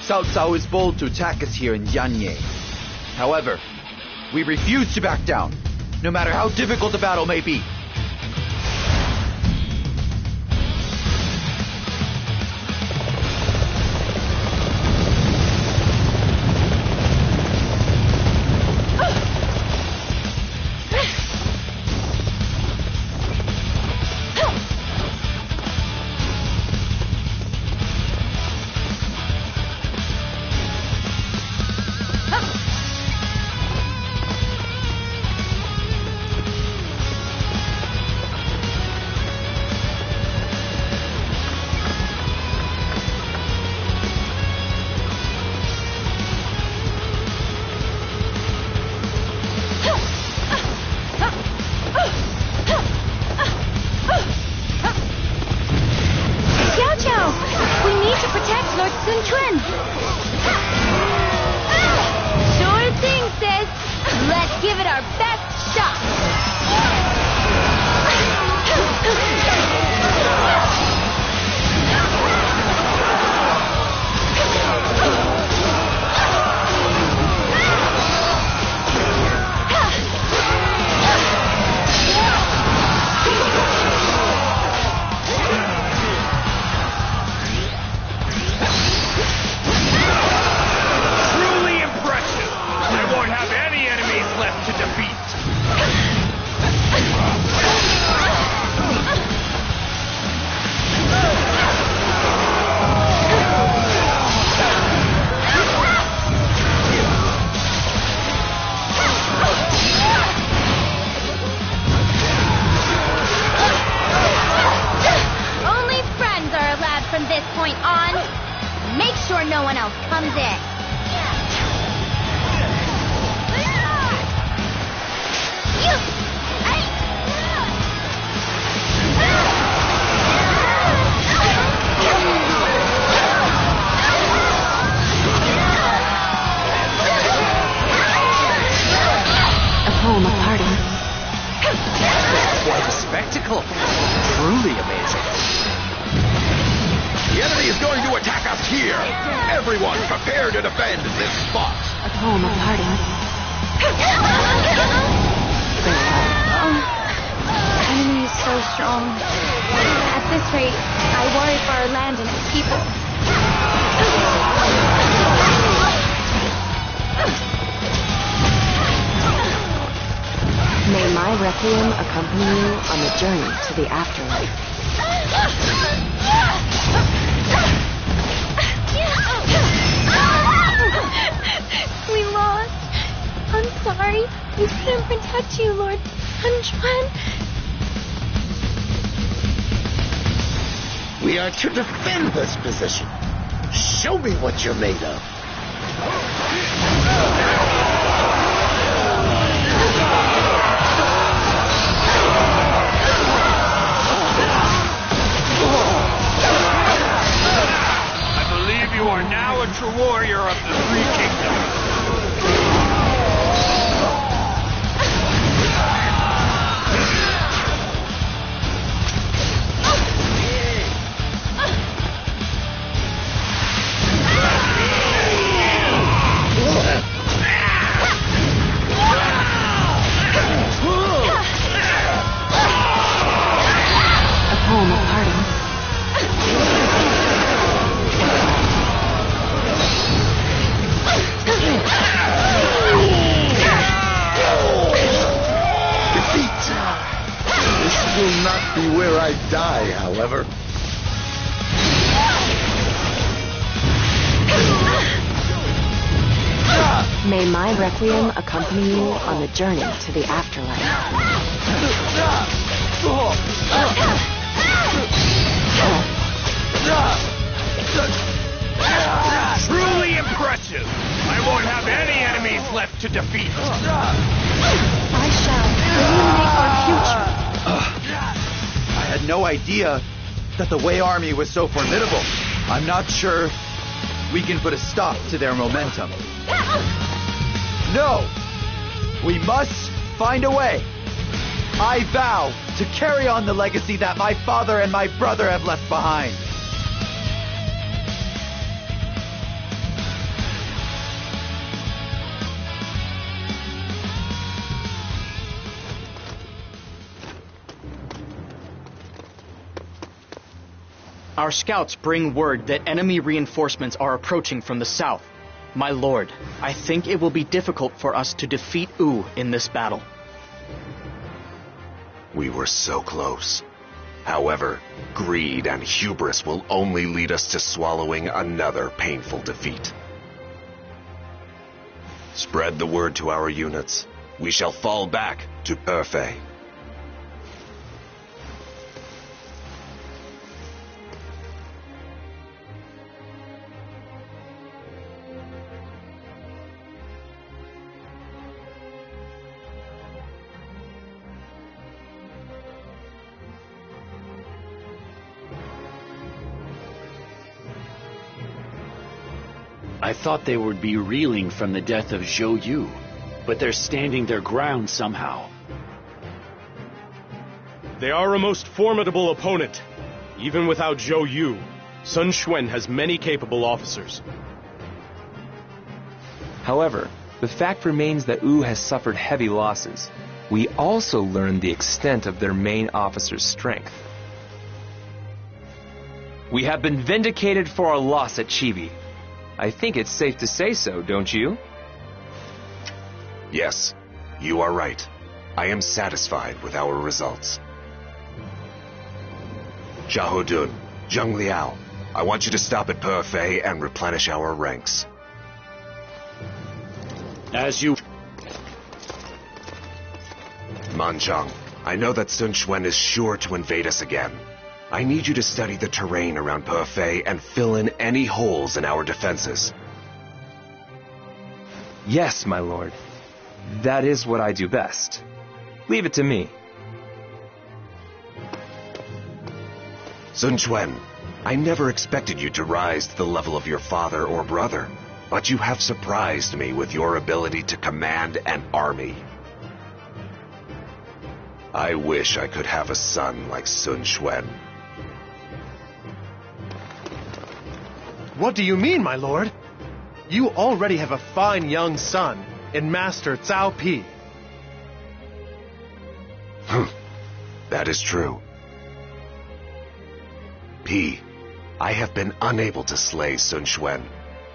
Cao Cao is bold to attack us here in Yanye. However, we refuse to back down, no matter how difficult the battle may be. this rate, I worry for our land and its people. May my requiem accompany you on the journey to the afterlife. We lost. I'm sorry. We couldn't protect you, Lord Sun Quan. We are to defend this position. Show me what you're made of. I believe you are now a true warrior of the Three Kingdoms. Will not be where I die, however. May my requiem accompany you on the journey to the afterlife. Truly impressive. I won't have any enemies left to defeat. I shall illuminate our future. I had no idea that the Wei army was so formidable. I'm not sure we can put a stop to their momentum. No! We must find a way. I vow to carry on the legacy that my father and my brother have left behind. Our scouts bring word that enemy reinforcements are approaching from the south. My lord, I think it will be difficult for us to defeat Wu in this battle. We were so close. However, greed and hubris will only lead us to swallowing another painful defeat. Spread the word to our units. We shall fall back to Perfei. I thought they would be reeling from the death of Zhou Yu, but they're standing their ground somehow. They are a most formidable opponent. Even without Zhou Yu, Sun Quan has many capable officers. However, the fact remains that Wu has suffered heavy losses. We also learned the extent of their main officer's strength. We have been vindicated for our loss at Chibi. I think it's safe to say so, don't you? Yes, you are right. I am satisfied with our results. Xiahou, Zheng Liao, I want you to stop at Perfei and replenish our ranks. As you... Manchang, I know that Sun Quan is sure to invade us again. I need you to study the terrain around Perfei and fill in any holes in our defenses. Yes, my lord. That is what I do best. Leave it to me. Sun Quan, I never expected you to rise to the level of your father or brother, but you have surprised me with your ability to command an army. I wish I could have a son like Sun Quan. What do you mean, my lord? You already have a fine young son in Master Cao Pi. That is true. Pi, I have been unable to slay Sun Quan.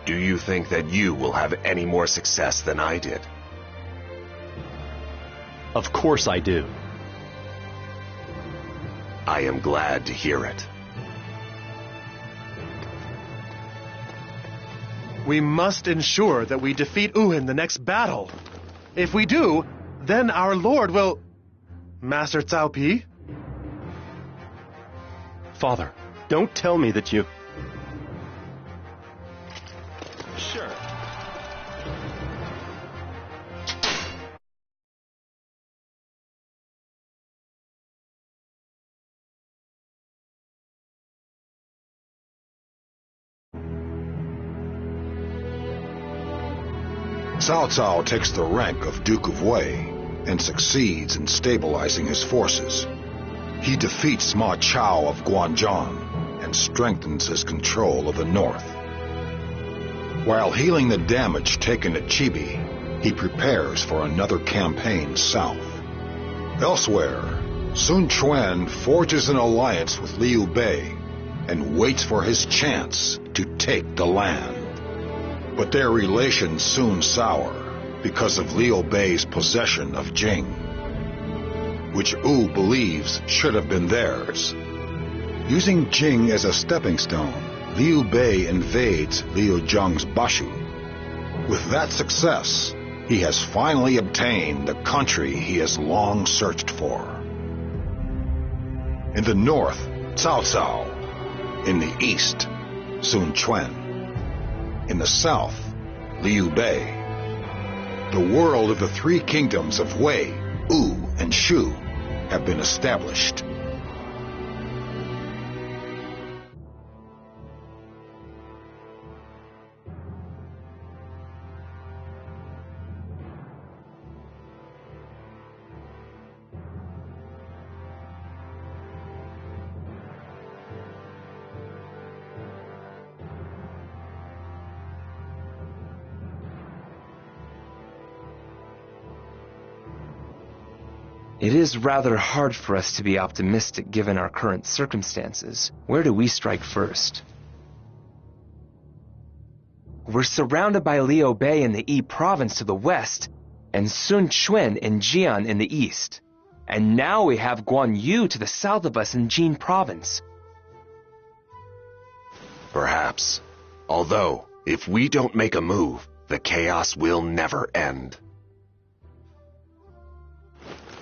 Do you think that you will have any more success than I did? Of course I do. I am glad to hear it. We must ensure that we defeat U in the next battle. If we do, then our lord will... Master Cao Pi? Father, don't tell me that you... Sure. Cao Cao takes the rank of Duke of Wei and succeeds in stabilizing his forces. He defeats Ma Chao of Guanzhong and strengthens his control of the north. While healing the damage taken at Chibi, he prepares for another campaign south. Elsewhere, Sun Quan forges an alliance with Liu Bei and waits for his chance to take the land. But their relations soon sour because of Liu Bei's possession of Jing, which Wu believes should have been theirs. Using Jing as a stepping stone, Liu Bei invades Liu Zhang's Bashu. With that success, he has finally obtained the country he has long searched for. In the north, Cao Cao. In the east, Sun Quan. In the south, Liu Bei. The world of the three kingdoms of Wei, Wu, and Shu have been established. It is rather hard for us to be optimistic given our current circumstances. Where do we strike first? We're surrounded by Liu Bei in the Yi province to the west, and Sun Quan and Jian in the east. And now we have Guan Yu to the south of us in Jin province. Perhaps. Although, if we don't make a move, the chaos will never end.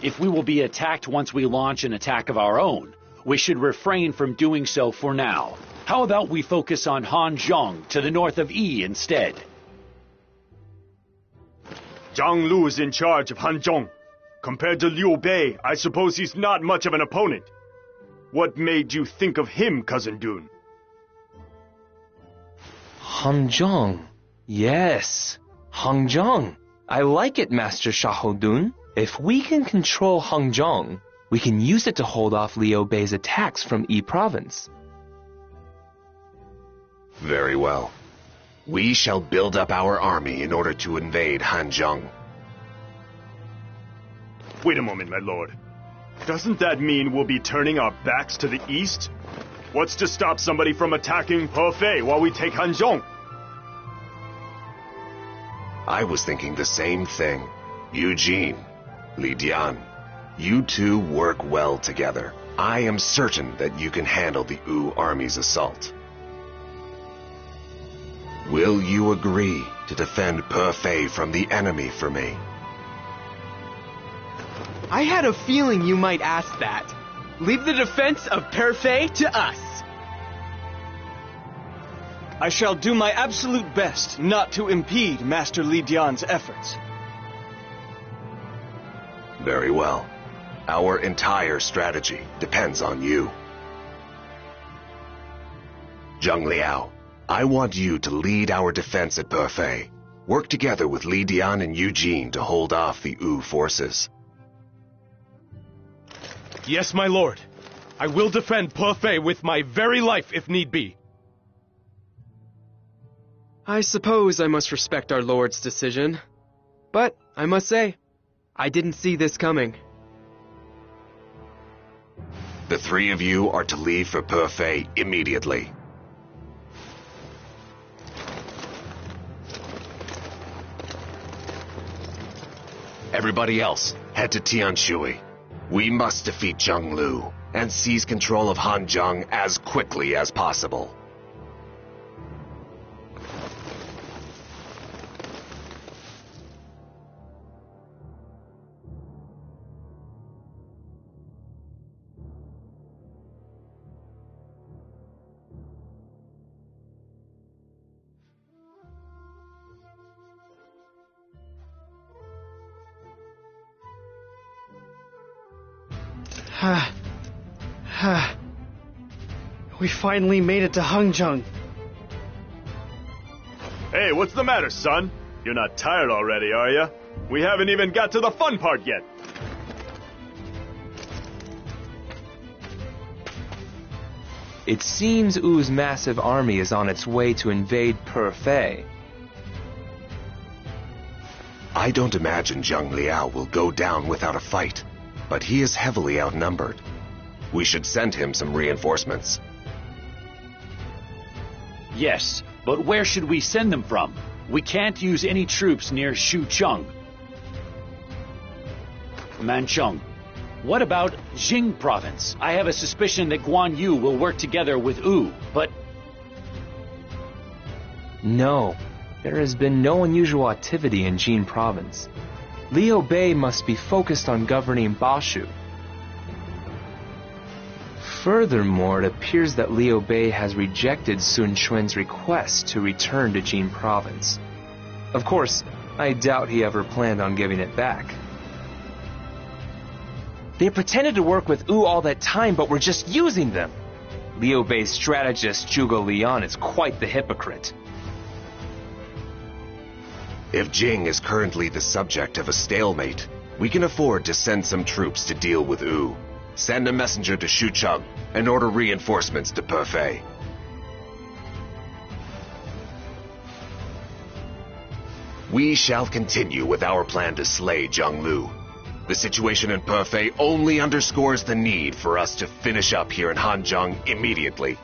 If we will be attacked once we launch an attack of our own, we should refrain from doing so for now. How about we focus on Hanzhong to the north of Yi instead? Zhang Lu is in charge of Hanzhong. Compared to Liu Bei, I suppose he's not much of an opponent. What made you think of him, Cousin Dun? Hanzhong. Yes, Hanzhong. I like it, Master Xiahou. If we can control Hanzhong, we can use it to hold off Liu Bei's attacks from Yi province. Very well. We shall build up our army in order to invade Hanzhong. Wait a moment, my lord. Doesn't that mean we'll be turning our backs to the east? What's to stop somebody from attacking Hefei while we take Hanzhong? I was thinking the same thing. Eugene, Li Dian, you two work well together. I am certain that you can handle the Wu army's assault. Will you agree to defend Hefei from the enemy for me? I had a feeling you might ask that. Leave the defense of Hefei to us. I shall do my absolute best not to impede Master Li Dian's efforts. Very well. Our entire strategy depends on you. Zheng Liao, I want you to lead our defense at Hefei. Work together with Li Dian and Eugene to hold off the Wu forces. Yes, my lord. I will defend Hefei with my very life if need be. I suppose I must respect our lord's decision. But, I must say, I didn't see this coming. The 3 of you are to leave for Perfet immediately. Everybody else, head to Tianshui. We must defeat Zheng Lu and seize control of Hanzhong as quickly as possible. We finally made it to Hanzhong. Hey, what's the matter, son? You're not tired already, are you? We haven't even got to the fun part yet. It seems Wu's massive army is on its way to invade Perfet. I don't imagine Zhang Liao will go down without a fight, but he is heavily outnumbered. We should send him some reinforcements. Yes, but where should we send them from? We can't use any troops near Xucheng. Mancheng. What about Jing province? I have a suspicion that Guan Yu will work together with Wu, but... No, there has been no unusual activity in Jin province. Liu Bei must be focused on governing Bashu. Furthermore, it appears that Liu Bei has rejected Sun Quan's request to return to Jin province. Of course, I doubt he ever planned on giving it back. They pretended to work with Wu all that time, but were just using them. Liu Bei's strategist Zhuge Liang is quite the hypocrite. If Jing is currently the subject of a stalemate, we can afford to send some troops to deal with Wu. Send a messenger to Xucheng and order reinforcements to Perfet. We shall continue with our plan to slay Zheng Lu. The situation in Perfet only underscores the need for us to finish up here in Hanzhong immediately.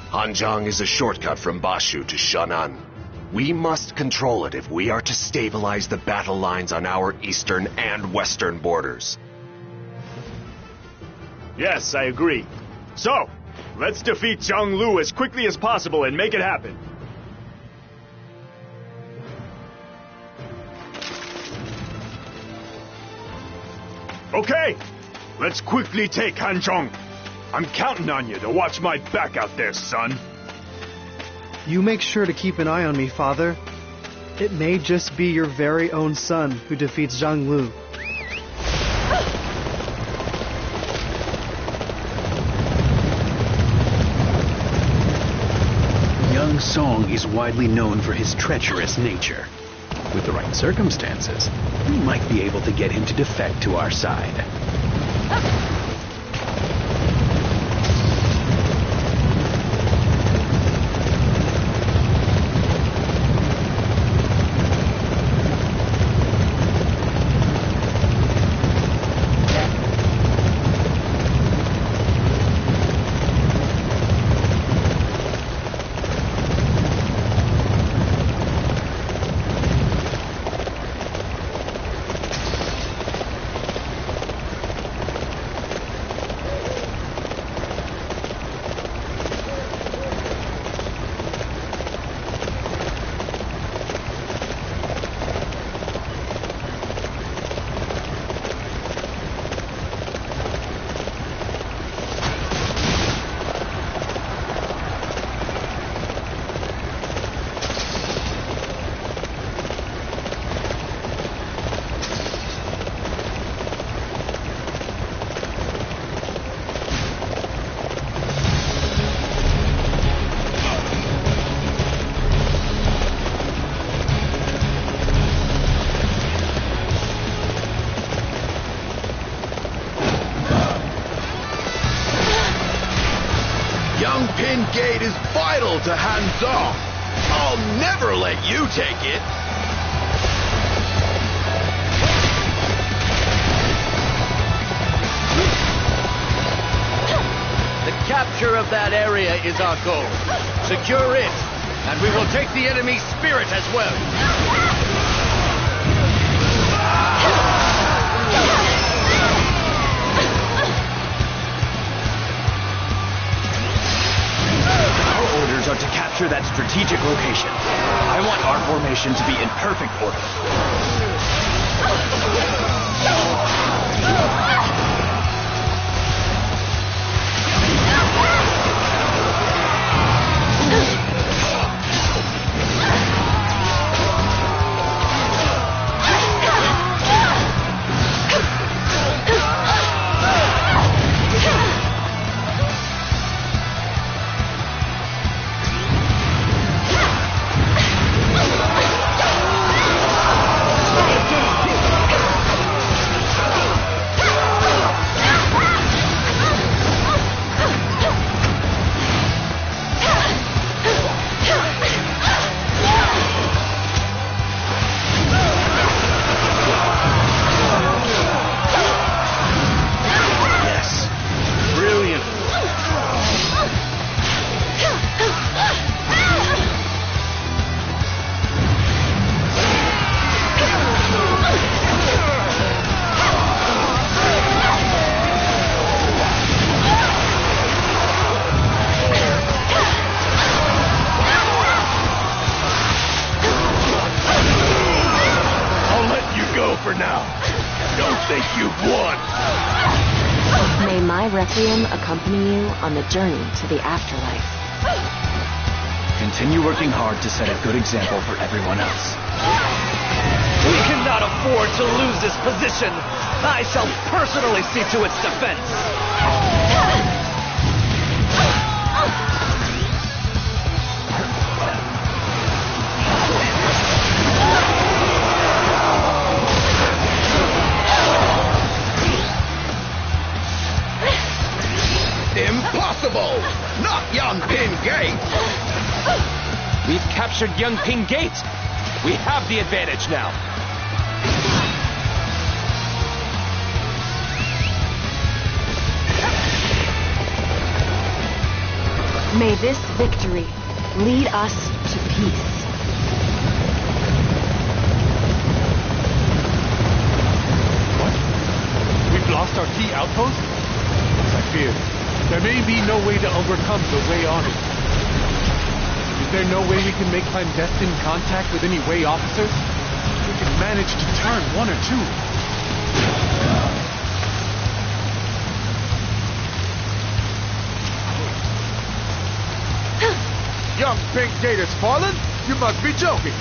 Hanzhong is a shortcut from Bashu to Shan'an. We must control it if we are to stabilize the battle lines on our eastern and western borders. Yes, I agree. So, let's defeat Zheng Lu as quickly as possible and make it happen. Okay, let's quickly take Hanzhong. I'm counting on you to watch my back out there, son. You make sure to keep an eye on me, Father. It may just be your very own son who defeats Zheng Lu. Young Song is widely known for his treacherous nature. With the right circumstances, we might be able to get him to defect to our side. Pin Gate is vital to Hanzhong. I'll never let you take it. of that area is our goal. Secure it, and we will take the enemy's spirit as well. Our orders are to capture that strategic location. I want our formation to be in perfect order. May my requiem accompany you on the journey to the afterlife. Continue working hard to set a good example for everyone else. We cannot afford to lose this position. I shall personally see to its defense. Impossible! Not Yangping Gate! We've captured Yangping Gate! We have the advantage now! May this victory lead us to peace. What? We've lost our key outpost? As I feared. There may be no way to overcome the Wei army. Is there no way we can make clandestine contact with any Wei officers? We can manage to turn one or two. Yangping Gate has fallen? You must be joking.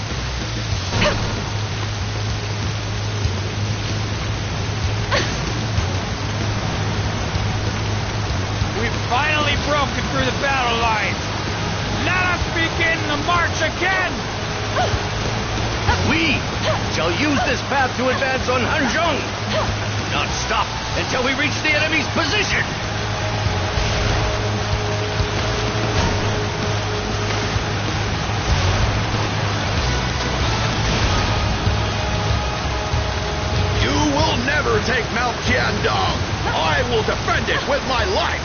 We've finally broken through the battle lines. Let us begin the march again! We shall use this path to advance on Hanzhong. Not stop until we reach the enemy's position. You will never take Mount Tiandong. I will defend it with my life.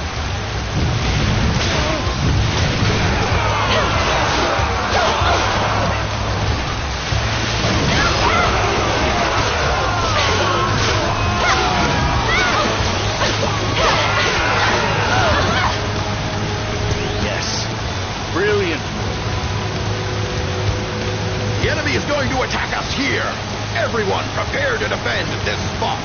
Brilliant. The enemy is going to attack us here. Everyone prepare to defend this spot.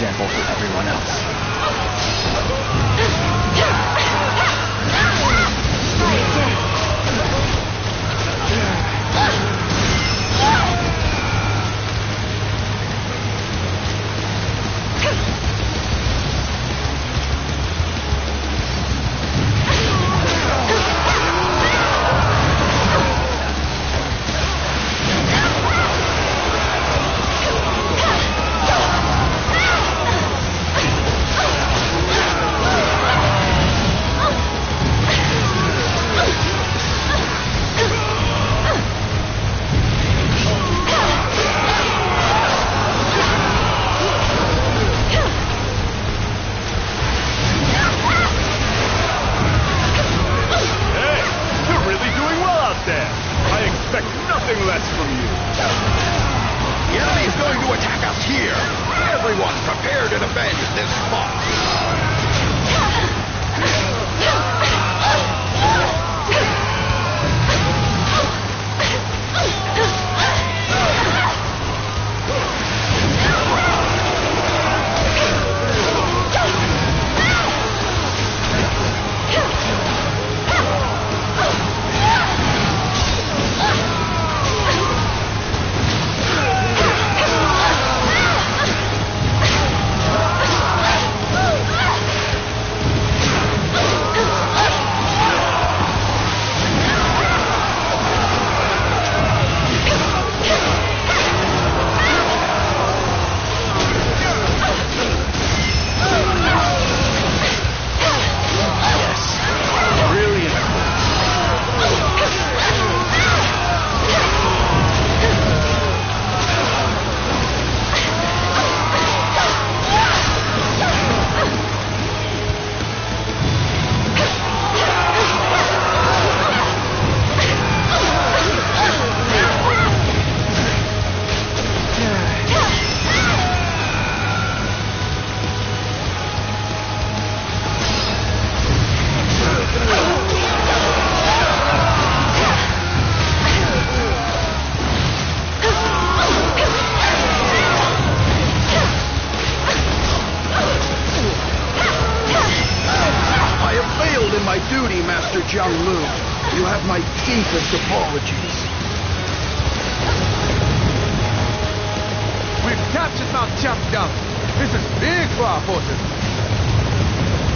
example for everyone else.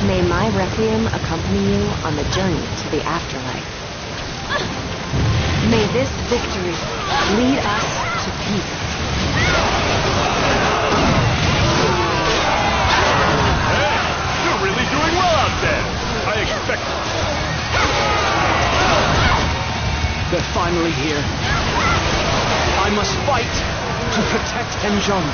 May my requiem accompany you on the journey to the afterlife. May this victory lead us to peace. Hey, you're really doing well out there. I expect... They're finally here. I must fight to protect Henjong.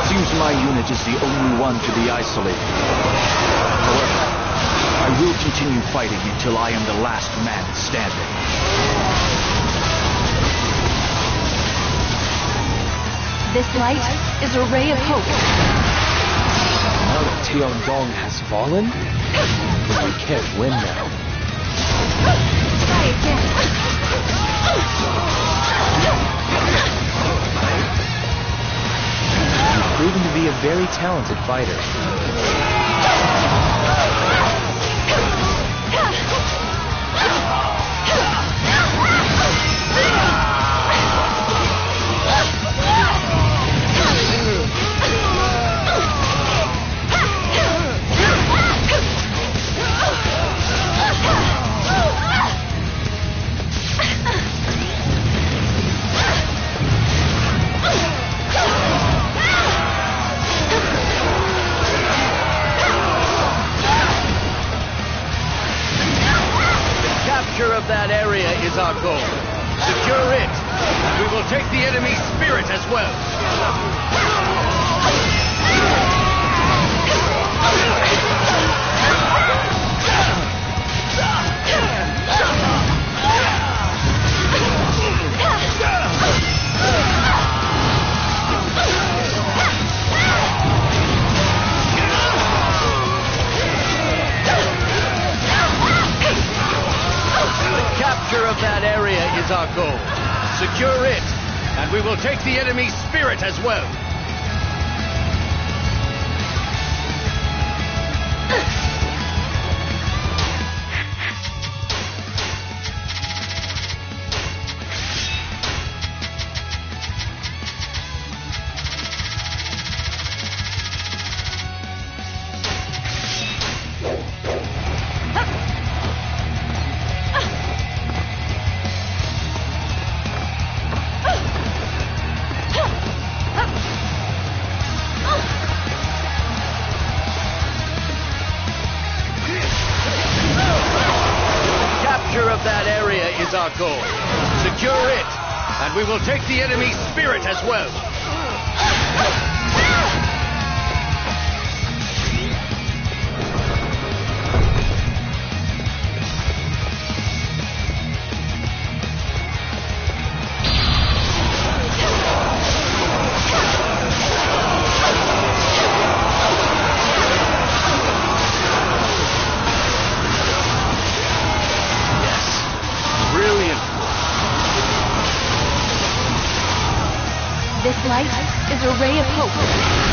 Seems my unit is the only one to be isolated. However, I will continue fighting until I am the last man standing. This light is a ray of hope. Now that Tiangong has fallen, we can't win now. Try again. You've proven to be a very talented fighter. Of that area is our goal. Secure it, and we will take the enemy's spirit as well. Capture we will take the enemy's spirit as well. Of that area is our goal. Secure it, and we will take the enemy's spirit as well. This light is a ray of hope.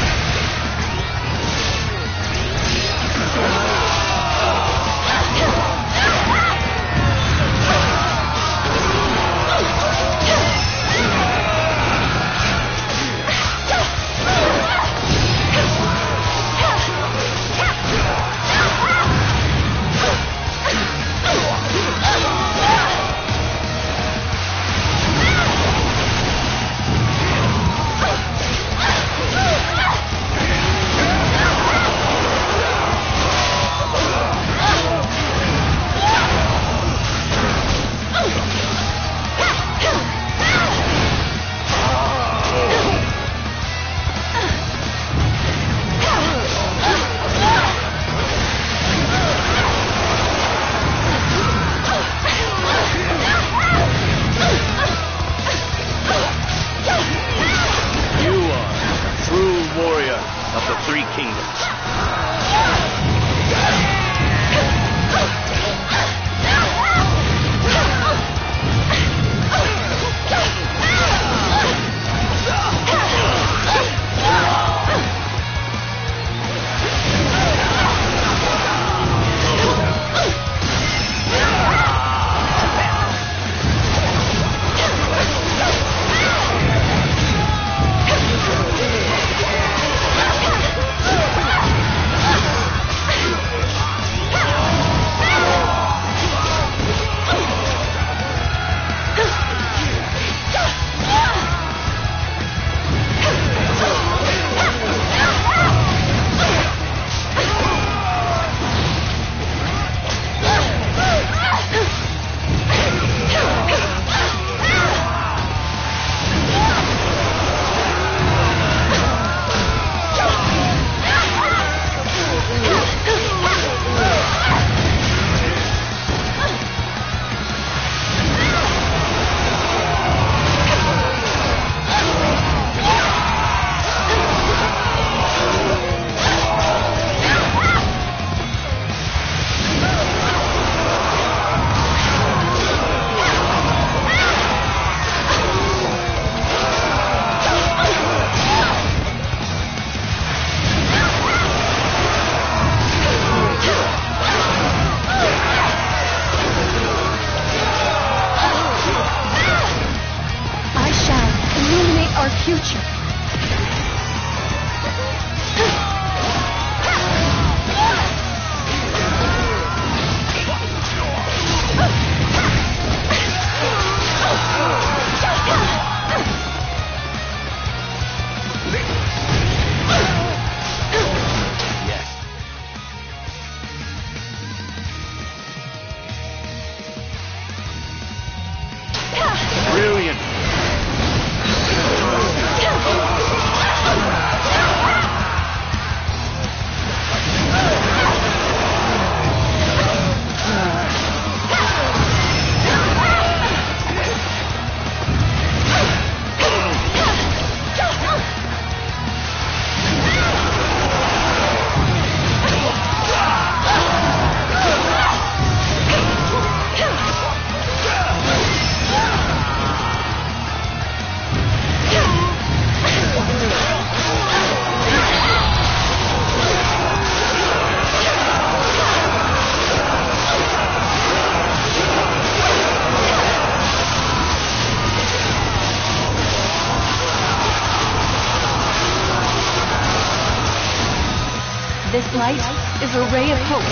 This light is a ray of hope.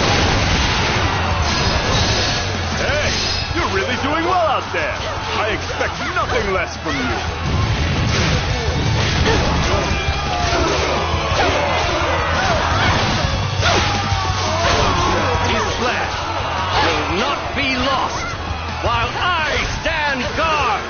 Hey, you're really doing well out there. I expect nothing less from you. His plan will not be lost while I stand guard.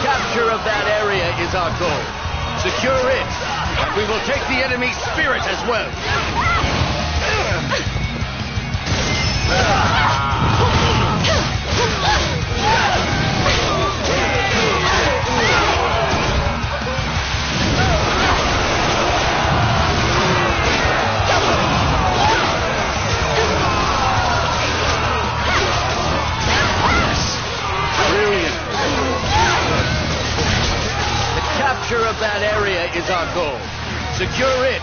Capture of that area is our goal. Secure it, and we will take the enemy's spirit as well. Brilliant. The capture of that area is our goal. Secure it,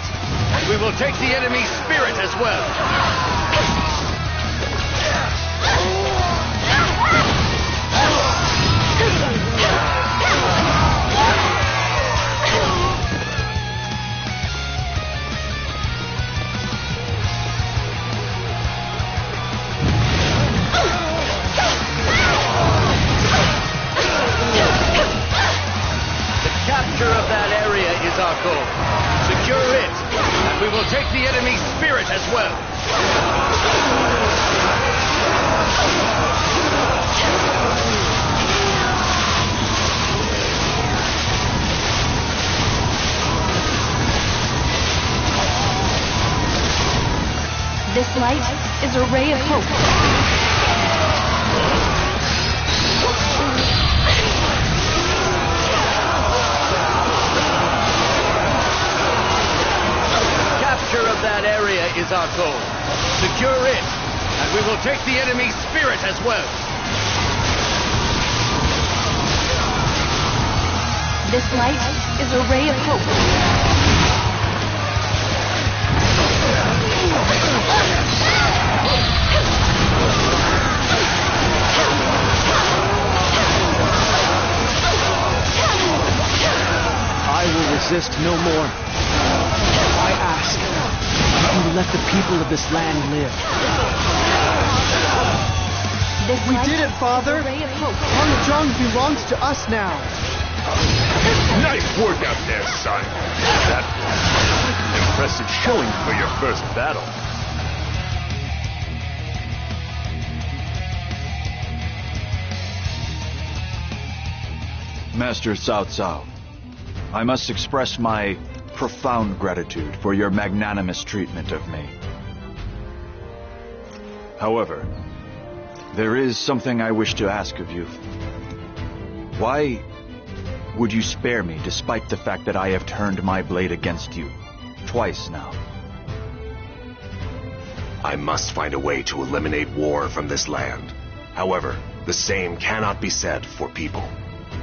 and we will take the enemy's spirit as well. Capture of that area is our goal. Secure it, and we will take the enemy's spirit as well. This light is a ray of hope. Capture of that area is our goal. Secure it, and we will take the enemy's spirit as well. This light is a ray of hope. I will resist no more. I ask that you let the people of this land live. We did it, Father! Hanzhong belongs to us now. Nice work out there, son. That was an impressive showing for your first battle. Master Cao Cao, I must express my profound gratitude for your magnanimous treatment of me. However, there is something I wish to ask of you. Why would you spare me despite the fact that I have turned my blade against you twice now? I must find a way to eliminate war from this land. However, the same cannot be said for people.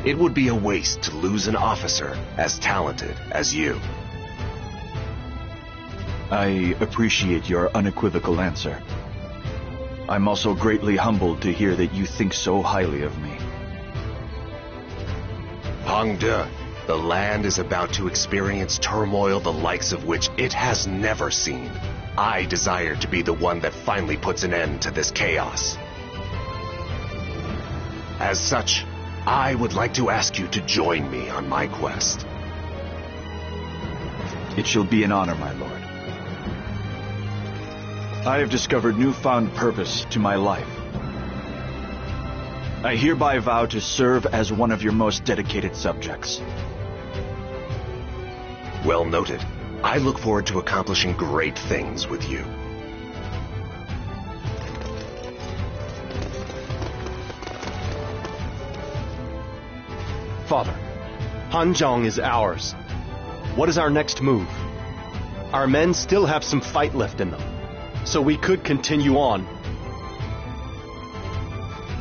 It would be a waste to lose an officer as talented as you. I appreciate your unequivocal answer. I'm also greatly humbled to hear that you think so highly of me. Hangde, the land is about to experience turmoil the likes of which it has never seen. I desire to be the one that finally puts an end to this chaos. As such, I would like to ask you to join me on my quest. It shall be an honor, my lord. I have discovered newfound purpose to my life. I hereby vow to serve as one of your most dedicated subjects. Well noted. I look forward to accomplishing great things with you. Father, Hanzhong is ours. What is our next move? Our men still have some fight left in them, so we could continue on.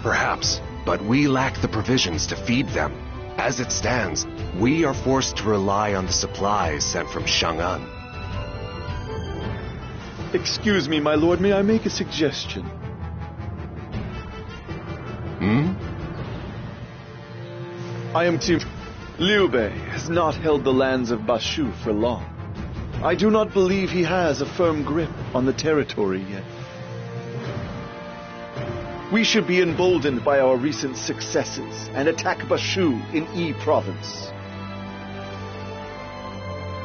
Perhaps, but we lack the provisions to feed them. As it stands, we are forced to rely on the supplies sent from Chang'an. Excuse me, my lord, may I make a suggestion? I am Tim. Liu Bei has not held the lands of Bashu for long. I do not believe he has a firm grip on the territory yet. We should be emboldened by our recent successes and attack Bashu in Yi province.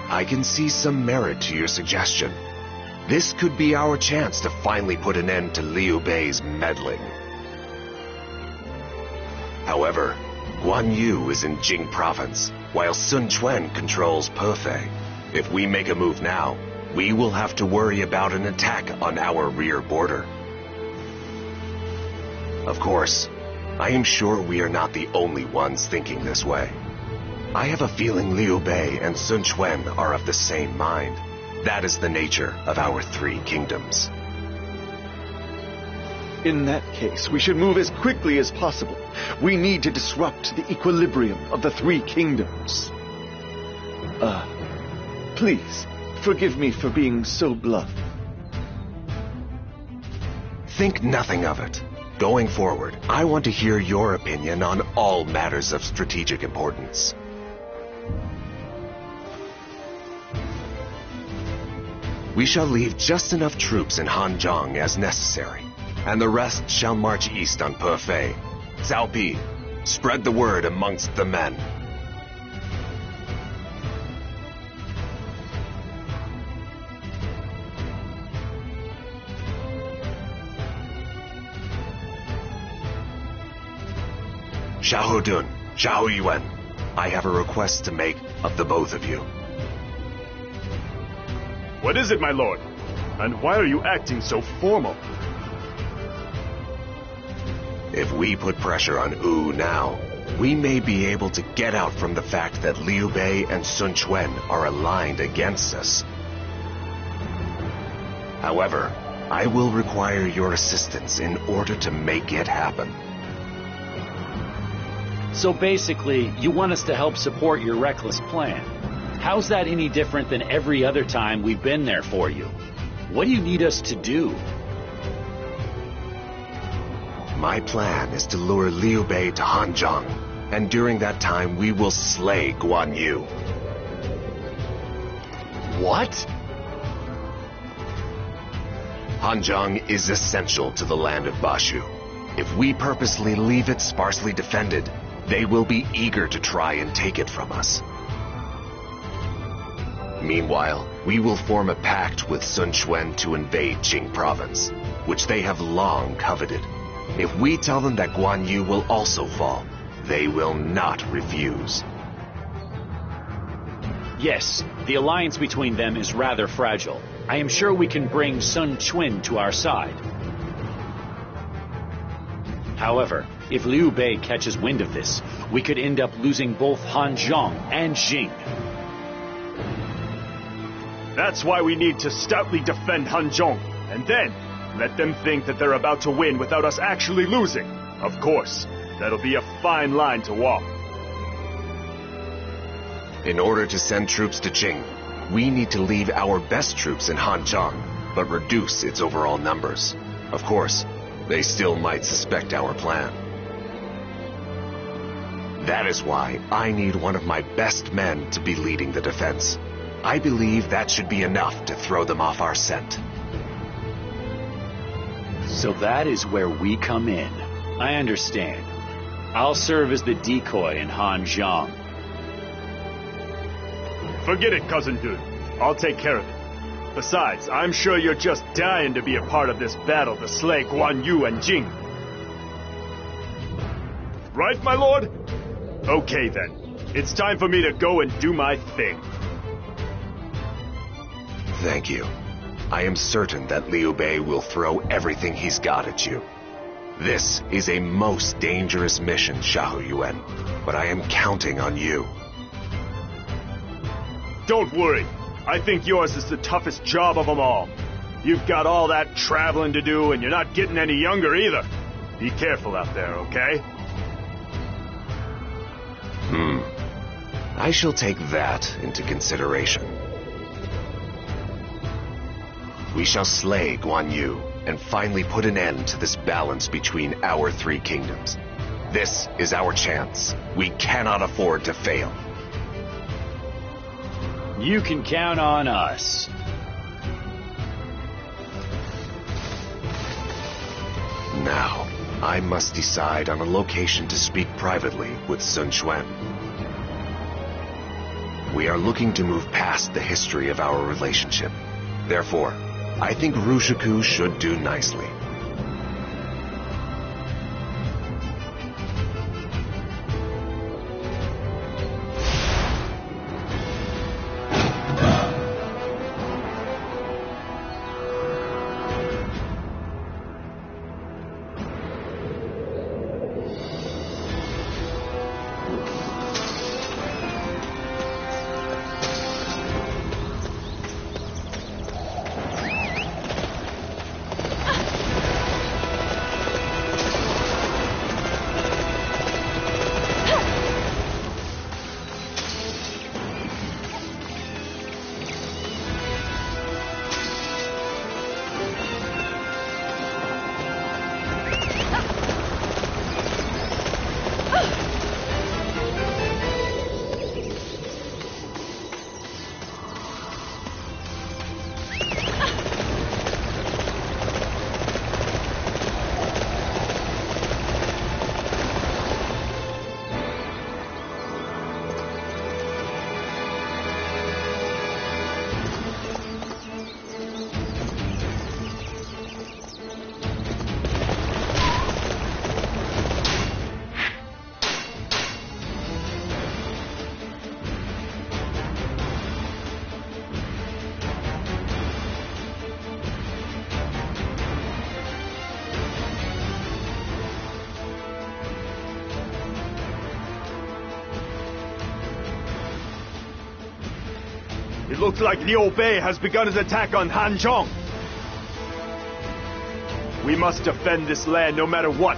I can see some merit to your suggestion. This could be our chance to finally put an end to Liu Bei's meddling. However, Guan Yu is in Jing province, while Sun Quan controls Perfei. If we make a move now, we will have to worry about an attack on our rear border. Of course, I am sure we are not the only ones thinking this way. I have a feeling Liu Bei and Sun Quan are of the same mind. That is the nature of our three kingdoms. In that case, we should move as quickly as possible. We need to disrupt the equilibrium of the three kingdoms. Please, forgive me for being so blunt. Think nothing of it. Going forward, I want to hear your opinion on all matters of strategic importance. We shall leave just enough troops in Hanzhong as necessary, and the rest shall march east on Perfei. Cao Pi, spread the word amongst the men. Xiahou Xiaoyuan, I have a request to make of the both of you. What is it, my lord? And why are you acting so formal? If we put pressure on Wu now, we may be able to get out from the fact that Liu Bei and Sun Quan are aligned against us. However, I will require your assistance in order to make it happen. So basically, you want us to help support your reckless plan. How's that any different than every other time we've been there for you? What do you need us to do? My plan is to lure Liu Bei to Hanzhong, and during that time we will slay Guan Yu. What? Hanzhong is essential to the land of Bashu. If we purposely leave it sparsely defended, they will be eager to try and take it from us. Meanwhile, we will form a pact with Sun Quan to invade Jing province, which they have long coveted. If we tell them that Guan Yu will also fall, they will not refuse. Yes, the alliance between them is rather fragile. I am sure we can bring Sun Quan to our side. However, if Liu Bei catches wind of this, we could end up losing both Hanzhong and Jing. That's why we need to stoutly defend Hanzhong, and then let them think that they're about to win without us actually losing. Of course, that'll be a fine line to walk. In order to send troops to Jing, we need to leave our best troops in Hanzhong, but reduce its overall numbers. Of course, they still might suspect our plan. That is why I need one of my best men to be leading the defense. I believe that should be enough to throw them off our scent. So that is where we come in. I understand. I'll serve as the decoy in Hanzhong. Forget it, Cousin Dun. I'll take care of it. Besides, I'm sure you're just dying to be a part of this battle to slay Guan Yu and Jing. Right, my lord? Okay then. It's time for me to go and do my thing. Thank you. I am certain that Liu Bei will throw everything he's got at you. This is a most dangerous mission, Xiahou Yuan, but I am counting on you. Don't worry. I think yours is the toughest job of them all. You've got all that traveling to do, and you're not getting any younger either. Be careful out there, okay? I shall take that into consideration. We shall slay Guan Yu and finally put an end to this balance between our three kingdoms. This is our chance. We cannot afford to fail. You can count on us. Now, I must decide on a location to speak privately with Sun Quan. We are looking to move past the history of our relationship. Therefore, I think Rushiku should do nicely. It looks like Liu Bei has begun his attack on Hanzhong. We must defend this land no matter what.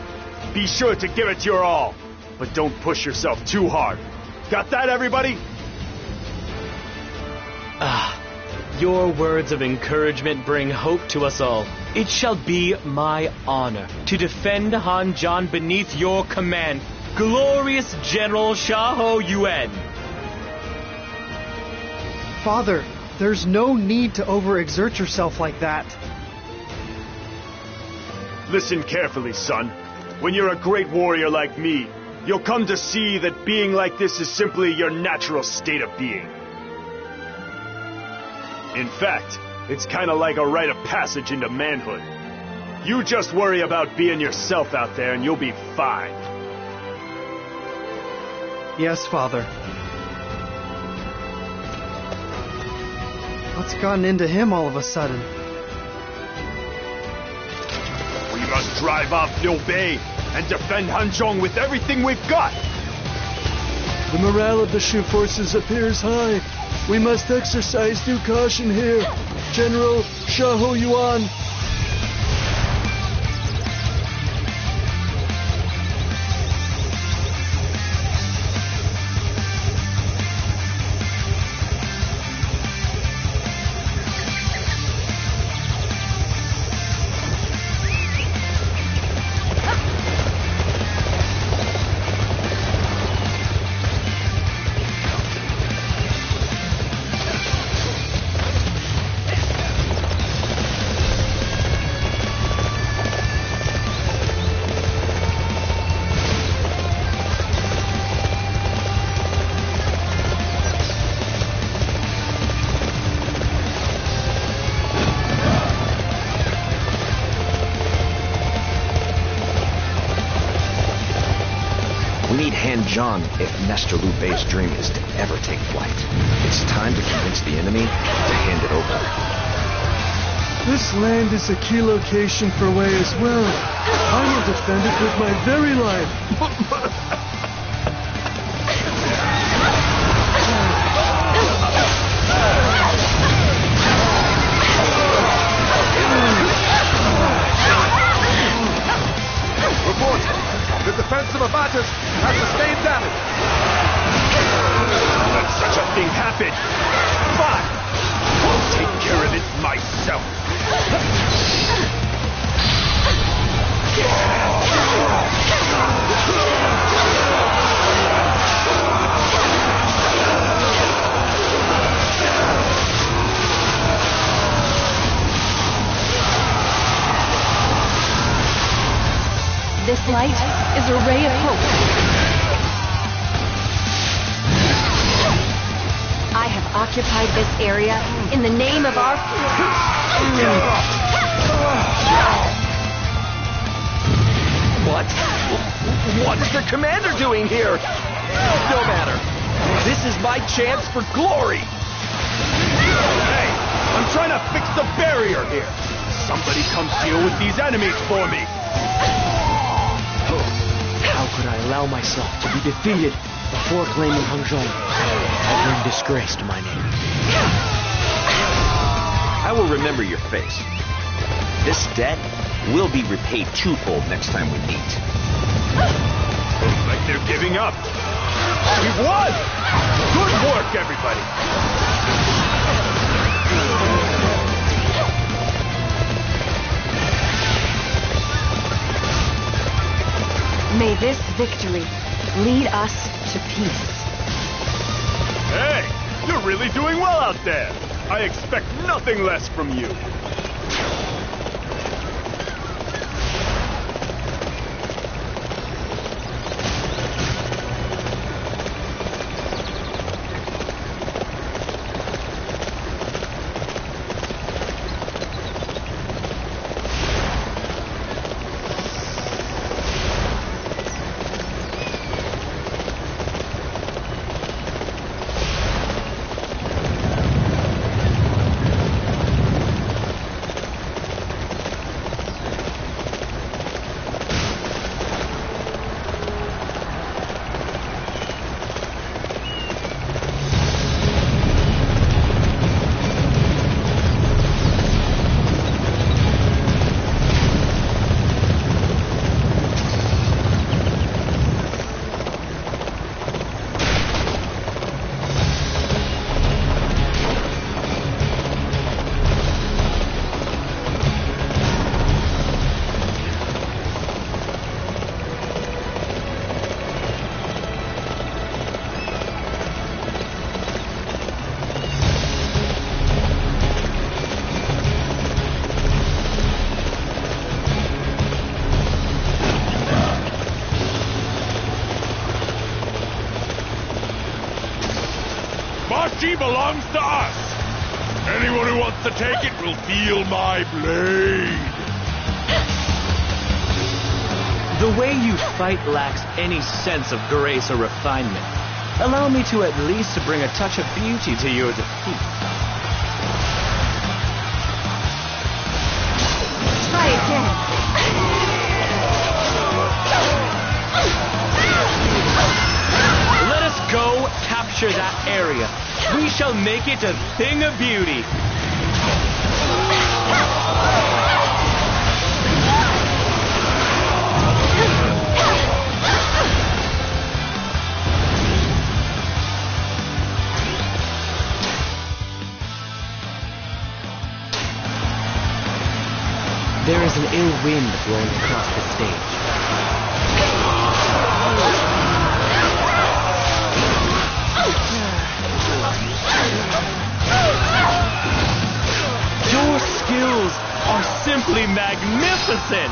Be sure to give it your all. But don't push yourself too hard. Got that, everybody? Your words of encouragement bring hope to us all. It shall be my honor to defend Hanzhong beneath your command, glorious General Xiahou Yuan. Father, there's no need to overexert yourself like that. Listen carefully, son. When you're a great warrior like me, you'll come to see that being like this is simply your natural state of being. In fact, it's kind of like a rite of passage into manhood. You just worry about being yourself out there and you'll be fine. Yes, Father. What's gotten into him all of a sudden? We must drive off Liu Bei and defend Hanzhong with everything we've got. The morale of the Shu forces appears high. We must exercise due caution here. General Xiahou Yuan. Hanzhong if Master Liu Bei's dream is to ever take flight. It's time to convince the enemy to hand it over. This land is a key location for Wei as well. I will defend it with my very life. defensive abatis has sustained damage. Let such a thing happen. Fine. I'll take care of it myself. This light is a ray of hope. I have occupied this area in the name of our... What? What is the commander doing here? No matter. This is my chance for glory. Hey, I'm trying to fix the barrier here. Somebody come deal with these enemies for me. How could I allow myself to be defeated before claiming Hanzhong? I bring disgrace to my name. I will remember your face. This debt will be repaid twofold next time we meet. Looks like they're giving up. We've won! Good work, everybody! May this victory lead us to peace. Hey, you're really doing well out there. I expect nothing less from you. She belongs to us. Anyone who wants to take it will feel my blade. The way you fight lacks any sense of grace or refinement. Allow me to at least bring a touch of beauty to your defeat. Try again. Let us go capture that area. We shall make it a thing of beauty. There is an ill wind blowing across the stage. Your skills are simply magnificent!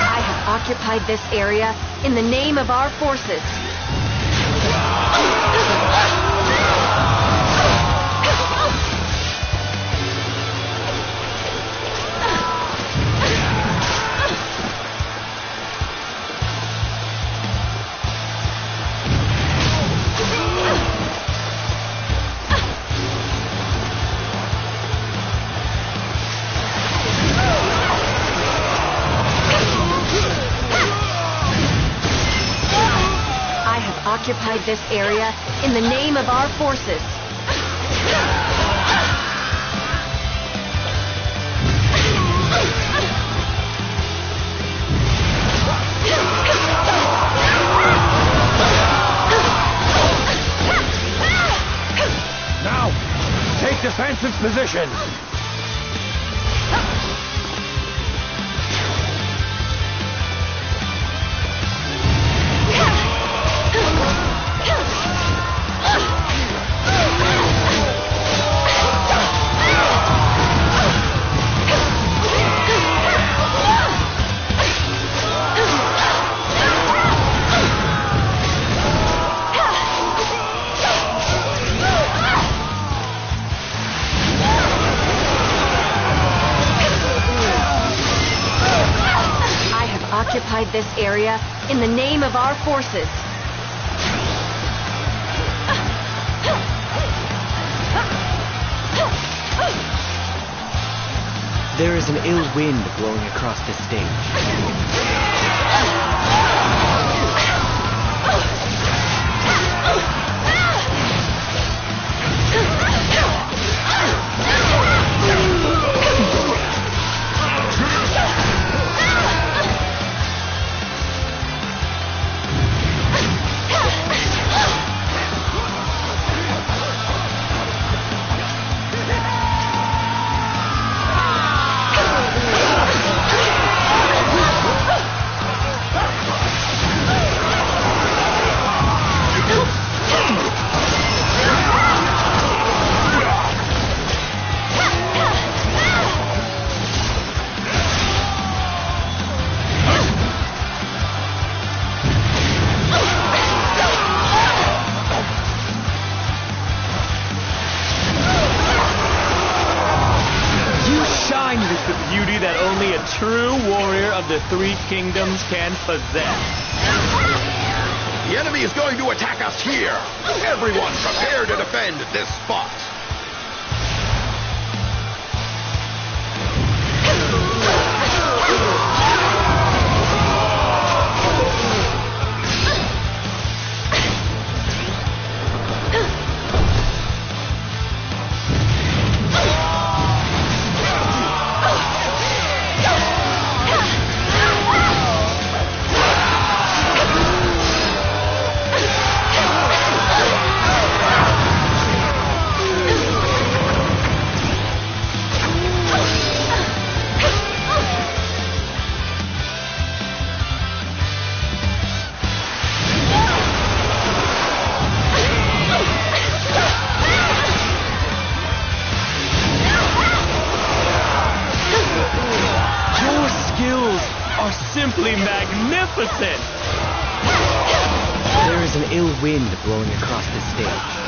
I have occupied this area in the name of our forces. occupied this area in the name of our forces. Now, take defensive position. Occupied this area in the name of our forces. There is an ill wind blowing across the stage. With the beauty that only a true warrior of the three kingdoms can possess. The enemy is going to attack us here. Everyone prepare to defend this spot. Simply magnificent! There is an ill wind blowing across the stage.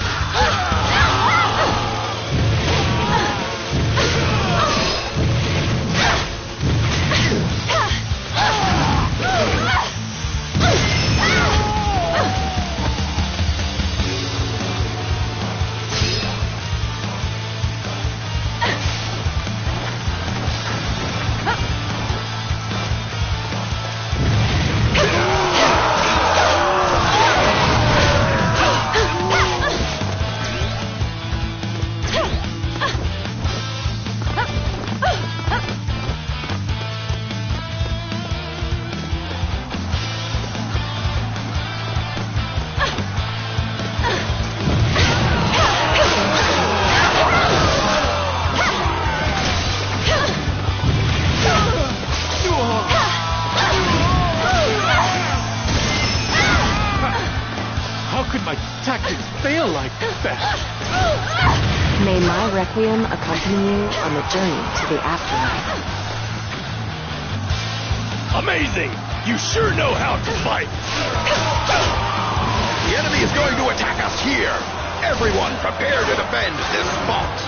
May my requiem accompany you on the journey to the afterlife. Amazing! You sure know how to fight! The enemy is going to attack us here! Everyone prepare to defend this spot!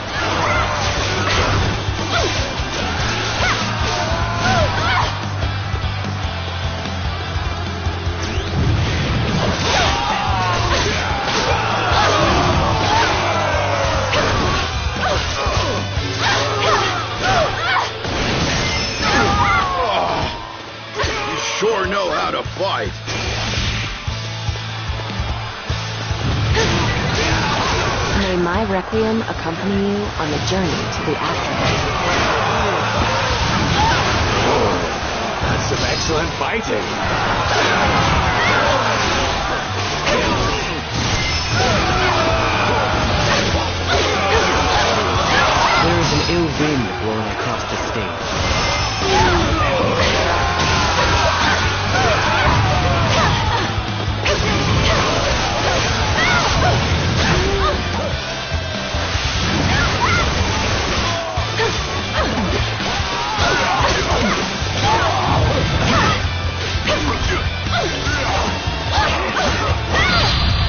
Sure know how to fight. May my my requiem accompany you on the journey to the afterlife. That's some excellent fighting. There is an ill wind blowing across the stage.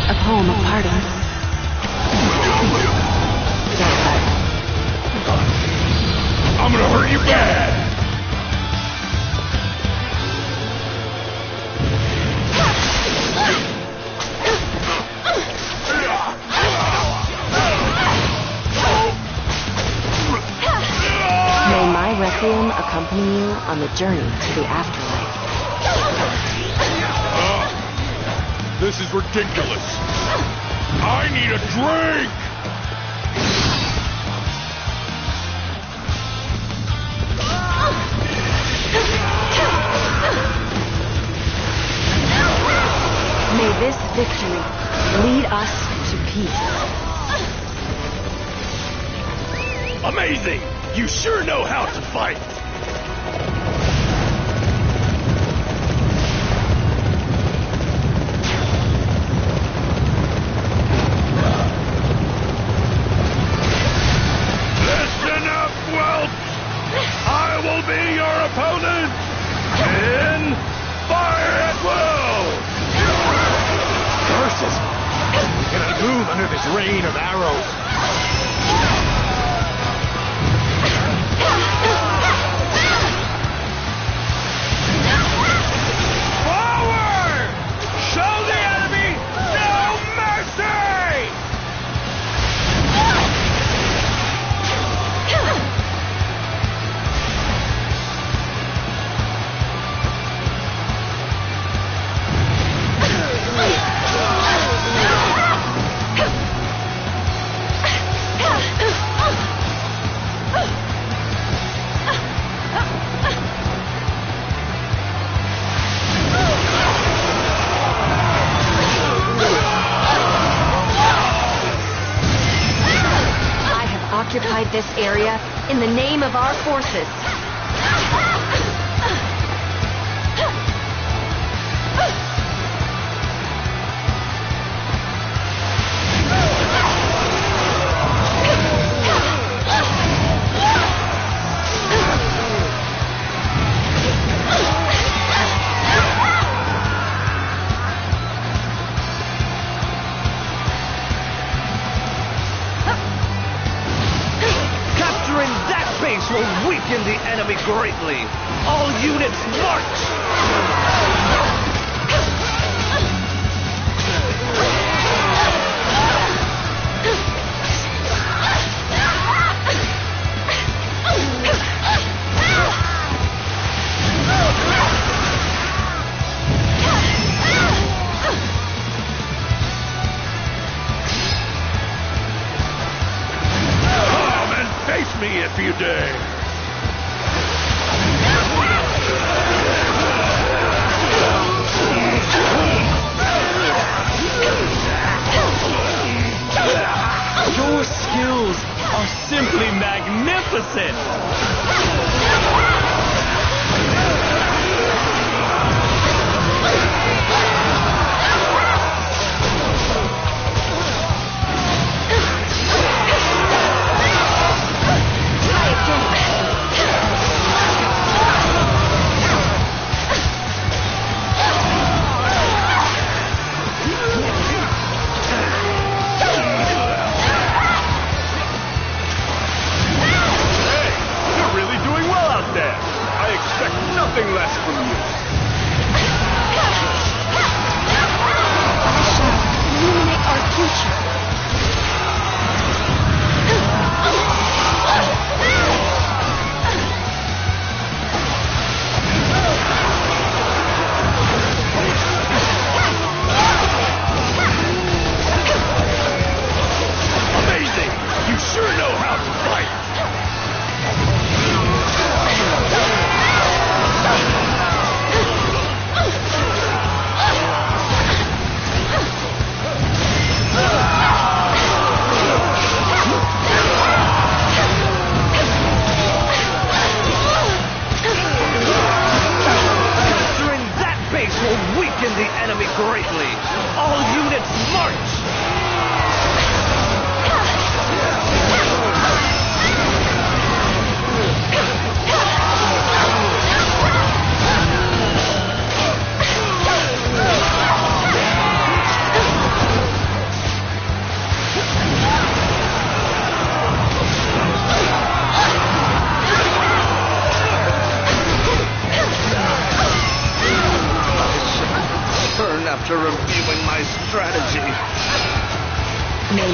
A poem of pardon. I'm gonna hurt you bad! May my requiem accompany you on the journey to the afterlife. This is ridiculous. I need a drink! May this victory lead us to peace. Amazing! You sure know how to fight! Listen up, whelps! I will be your opponent in Fire at Will! Curses! We cannot move under this rain of arrows. Forward! Show the enemy no mercy! Occupied this area in the name of our forces. Will weaken the enemy greatly. All units march! Come and face me if you dare! Your skills are simply magnificent! You're really doing well out there!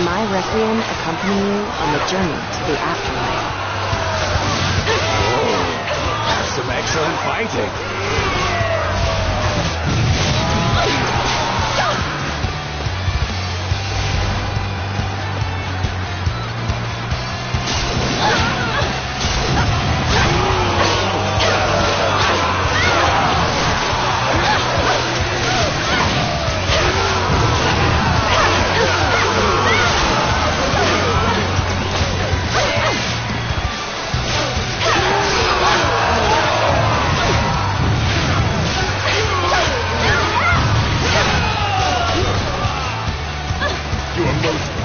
my requiem accompany you on the journey to the afterlife. That's some excellent fighting.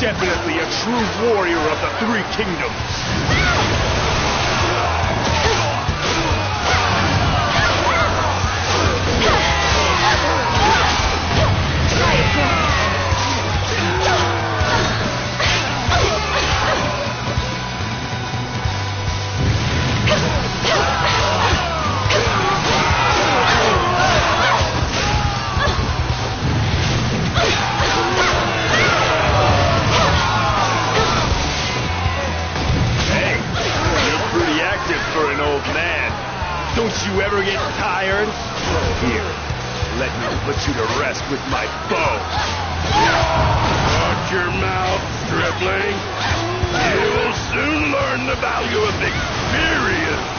Definitely a true warrior of the Three Kingdoms. For an old man. Don't you ever get tired? Here, let me put you to rest with my bow. Watch your mouth, stripling. You will soon learn the value of experience.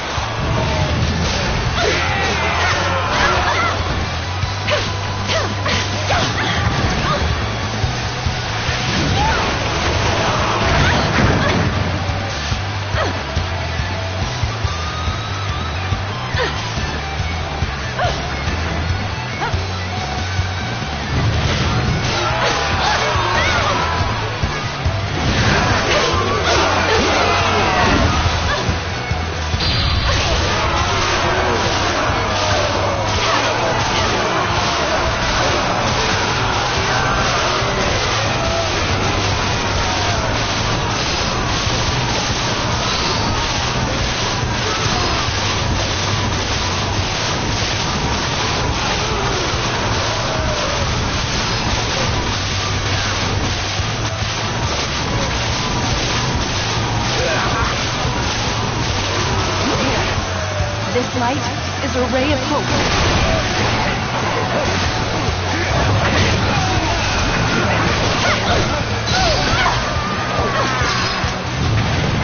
This light is a ray of hope.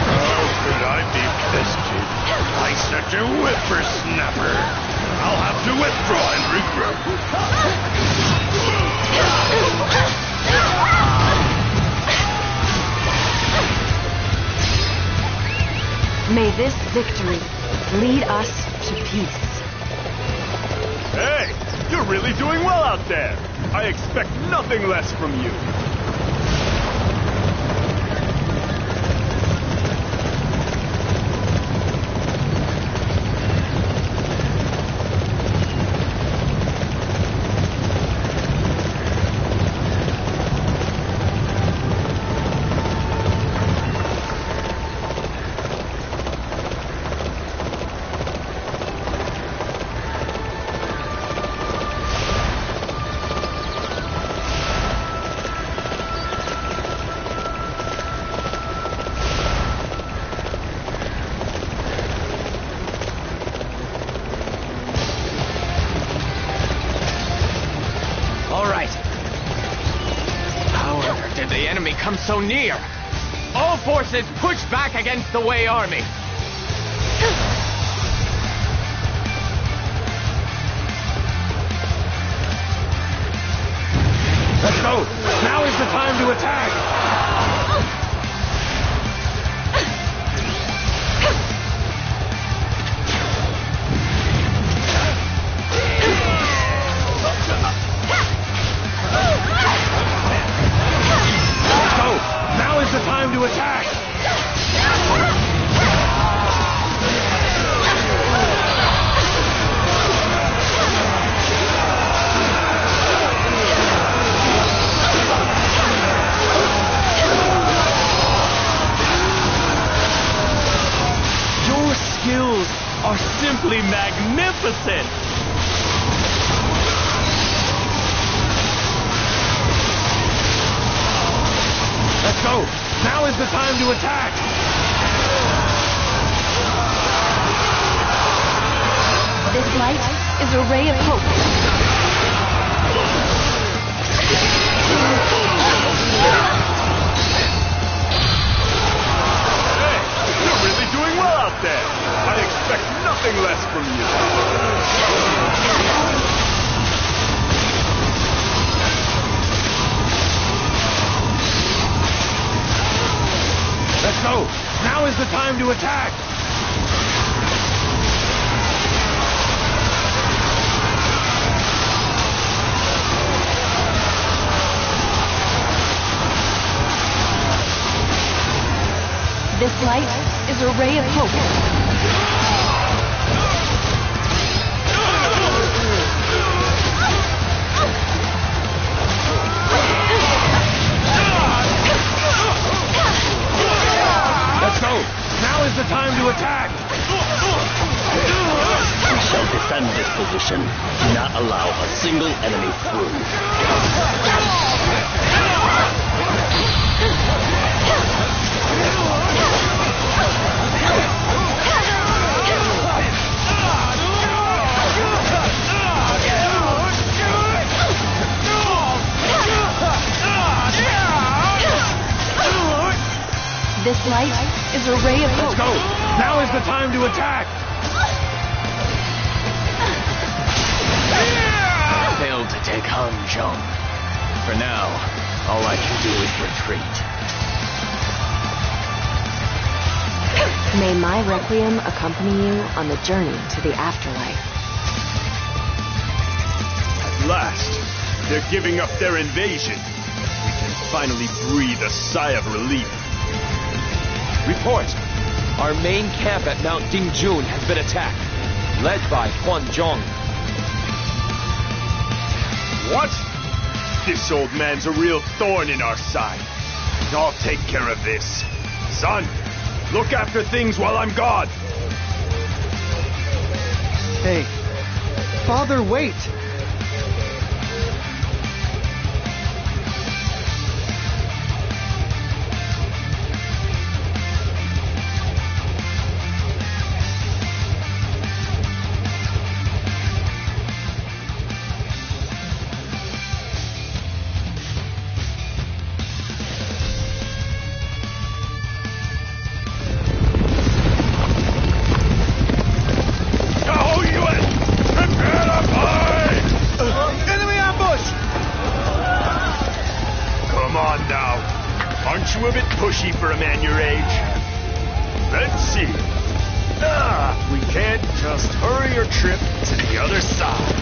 How could I be pestered by such a whippersnapper? I'll have to withdraw and regroup. May this victory lead us to peace. Hey, you're really doing well out there. I expect nothing less from you. The enemy comes so near. All forces push back against the Wei army. Let's go. Now is the time to attack. Now is the time to attack! Your skills are simply magnificent! Let's go! go! Now is the time to attack! This light is a ray of hope. Hey, you're really doing well out there. I expect nothing less from you. Let's go! Now is the time to attack! This light is a ray of hope. Let's go! Now is the time to attack! We shall defend this position. Do not allow a single enemy through. This light is a ray of hope. Let's go! Now is the time to attack! Failed to take Hanzhong. For now, all I can do is retreat. May my requiem accompany you on the journey to the afterlife. At last, they're giving up their invasion. We can finally breathe a sigh of relief. Report! Our main camp at Mount Dingjun has been attacked, led by Huan Zhong. What? This old man's a real thorn in our side. I'll take care of this. Son, look after things while I'm gone. Hey, Father, wait! Pushy for a man your age. Let's see. We can't just hurry your trip to the other side.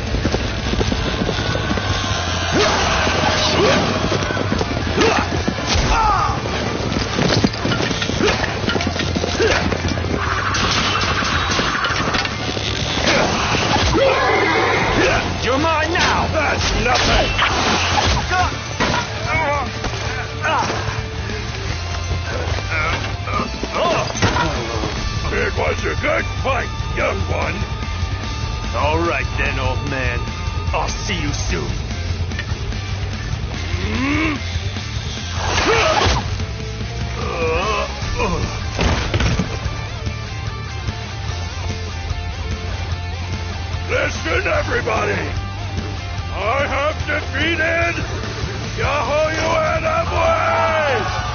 You're mine now! That's nothing! It was a good fight, young one. All right then, old man. I'll see you soon. Listen, everybody. I have defeated Yahoyuan Amway!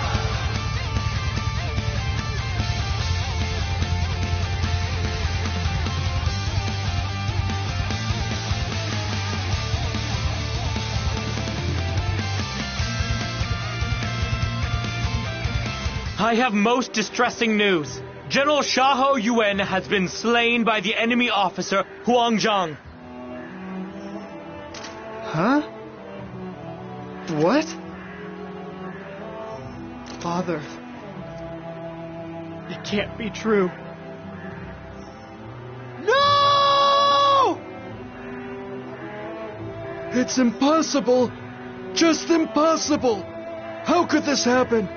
I have most distressing news. General Shaho Yuan has been slain by the enemy officer Huang Zhang. Huh? What? Father, it can't be true. No! It's impossible! Just impossible! How could this happen?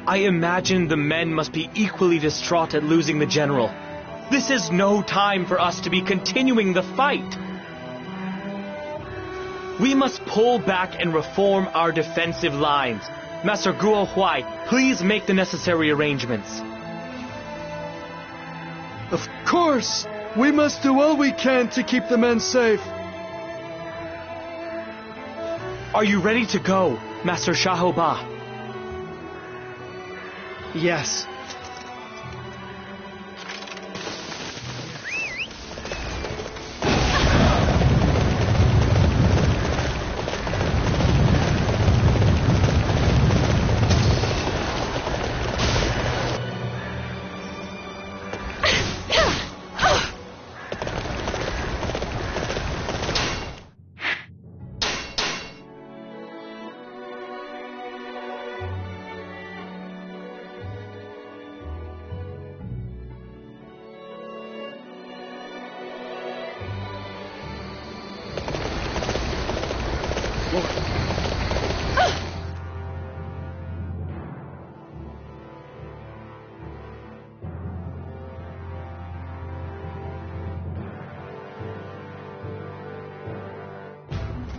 I imagine the men must be equally distraught at losing the general. This is no time for us to be continuing the fight. We must pull back and reform our defensive lines. Master Guo Huai, please make the necessary arrangements. Of course! We must do all we can to keep the men safe. Are you ready to go, Master Shahoba? Yes.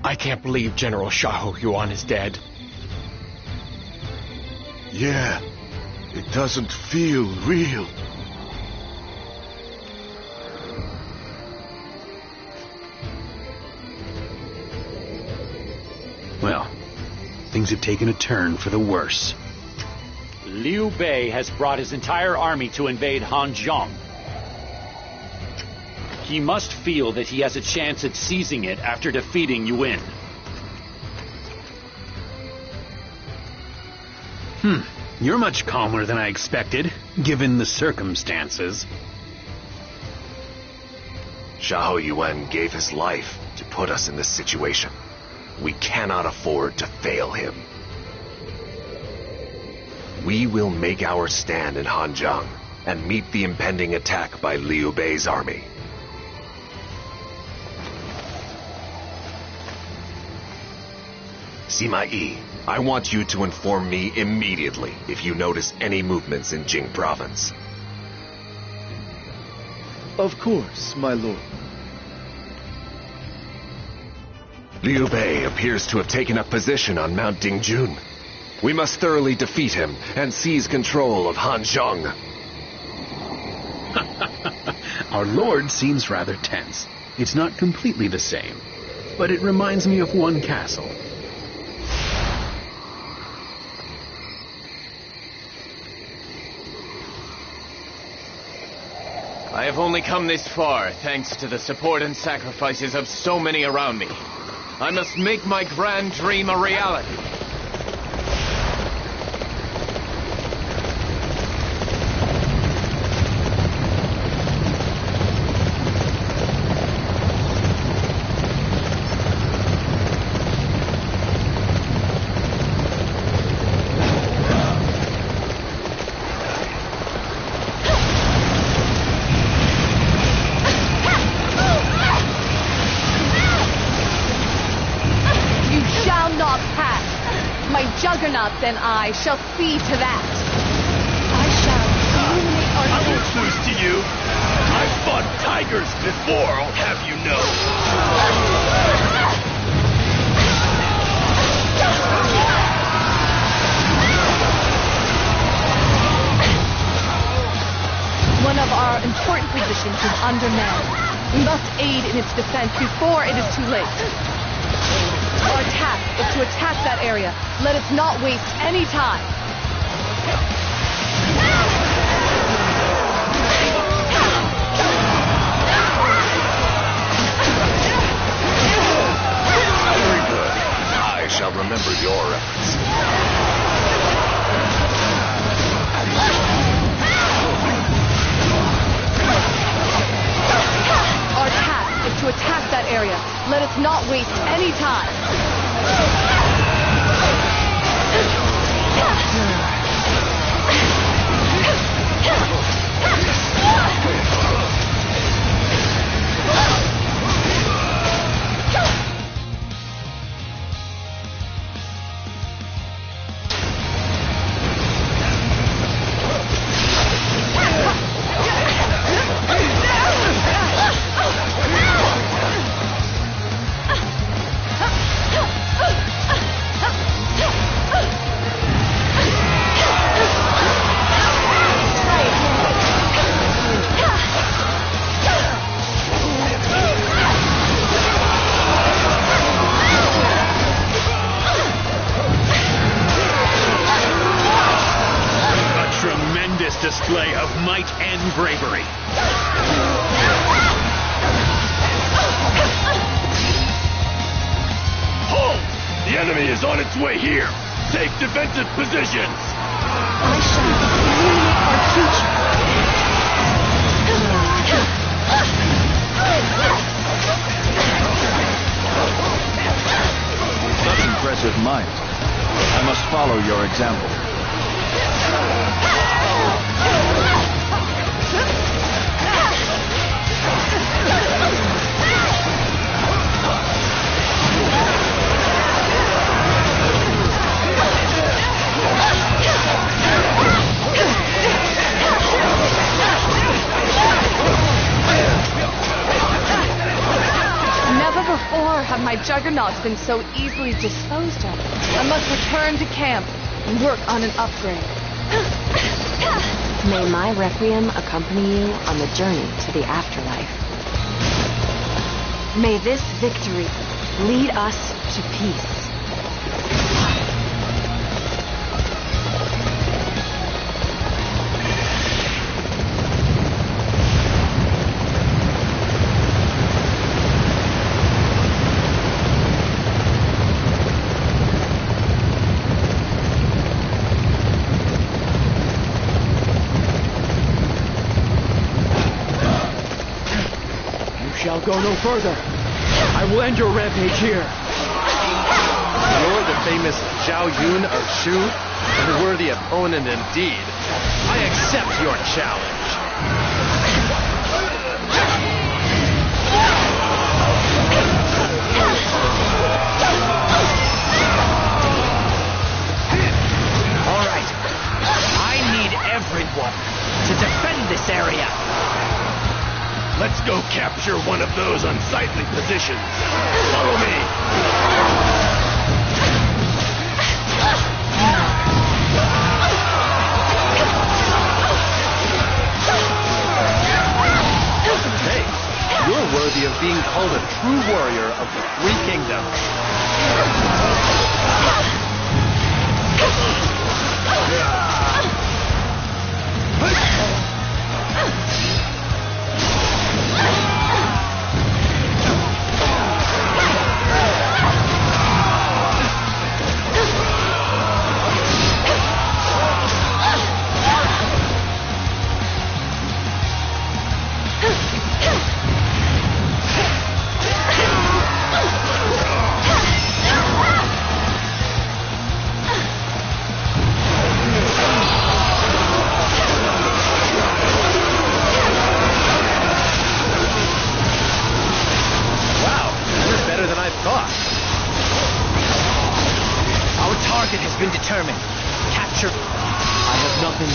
I can't believe General Shaho Yuan is dead. Yeah, it doesn't feel real. Well, things have taken a turn for the worse. Liu Bei has brought his entire army to invade Hanzhong. He must feel that he has a chance at seizing it after defeating Yuan. You're much calmer than I expected, given the circumstances. Xiahou Yuan gave his life to put us in this situation. We cannot afford to fail him. We will make our stand in Hanzhong and meet the impending attack by Liu Bei's army. Sima Yi, I want you to inform me immediately if you notice any movements in Jing province. Of course, my lord. Liu Bei appears to have taken up position on Mount Dingjun. We must thoroughly defeat him and seize control of Hanzhong. Our lord seems rather tense. It's not completely the same, but it reminds me of one castle. I have only come this far thanks to the support and sacrifices of so many around me. I must make my grand dream a reality. Juggernauts and I shall see to that. I shall illuminate our... I won't lose to you. I've fought tigers before, I'll have you know. One of our important positions is undermanned. We must aid in its defense before it is too late. Our task is to attack that area. Let us not waste any time. Very good. I shall remember your efforts. Our task is to attack that area. Let us not waste any time. display of might and bravery. Halt! The enemy is on its way here. Take defensive positions. I shall illuminate our future. Such impressive might. I must follow your example. Never before have my juggernauts been so easily disposed of. I must return to camp and work on an upgrade. May my requiem accompany you on the journey to the afterlife. May this victory lead us to peace. Shall go no further. I will end your rampage here. You're the famous Zhao Yun of Shu? A worthy opponent indeed. I accept your challenge. All right. I need everyone to defend this area. Let's go capture one of those unsightly positions. Follow me. Hey, you're worthy of being called a true warrior of the Three Kingdoms.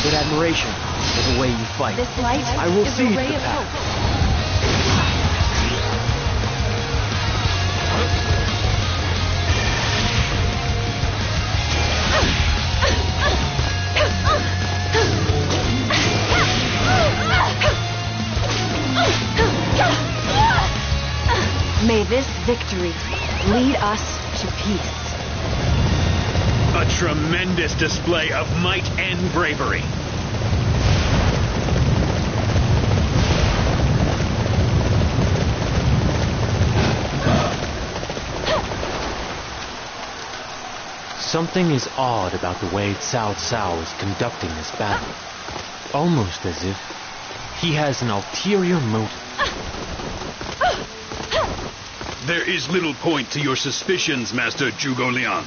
But admiration for the way you fight. This light I will is seize a ray the of path. hope. May this victory lead us to peace. A tremendous display of might and bravery. Something is odd about the way Cao Cao is conducting this battle. Almost as if he has an ulterior motive. There is little point to your suspicions, Master Zhuge Liang.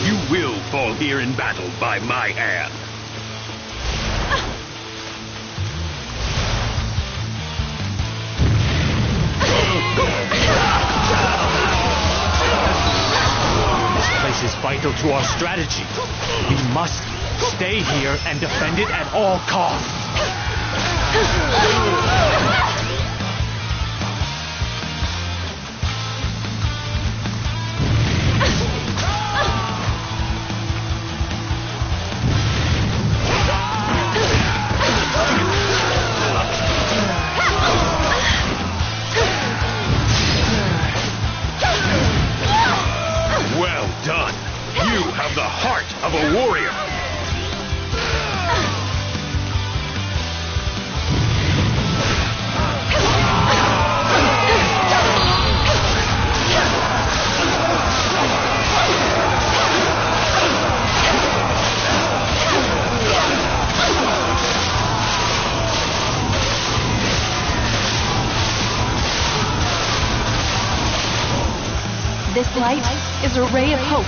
You will fall here in battle by my hand. This place is vital to our strategy. We must stay here and defend it at all costs. Well done. You have the heart of a warrior. light is a ray of hope.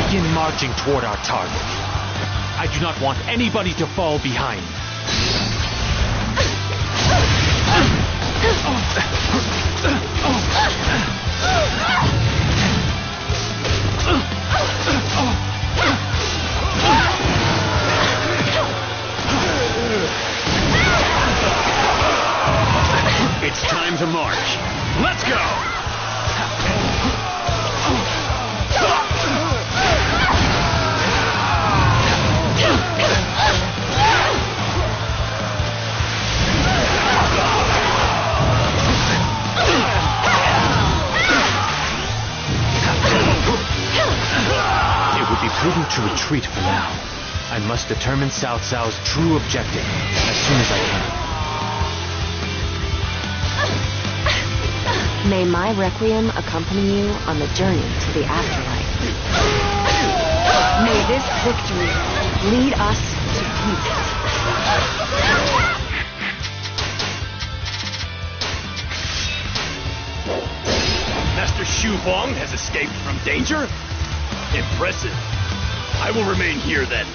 Begin marching toward our target. I do not want anybody to fall behind. It's time to march. Let's go! It would be prudent to retreat for now. I must determine Cao Cao's true objective as soon as I can. May my requiem accompany you on the journey to the afterlife. May this victory lead us to peace. Master Shu Huang has escaped from danger? Impressive. I will remain here then.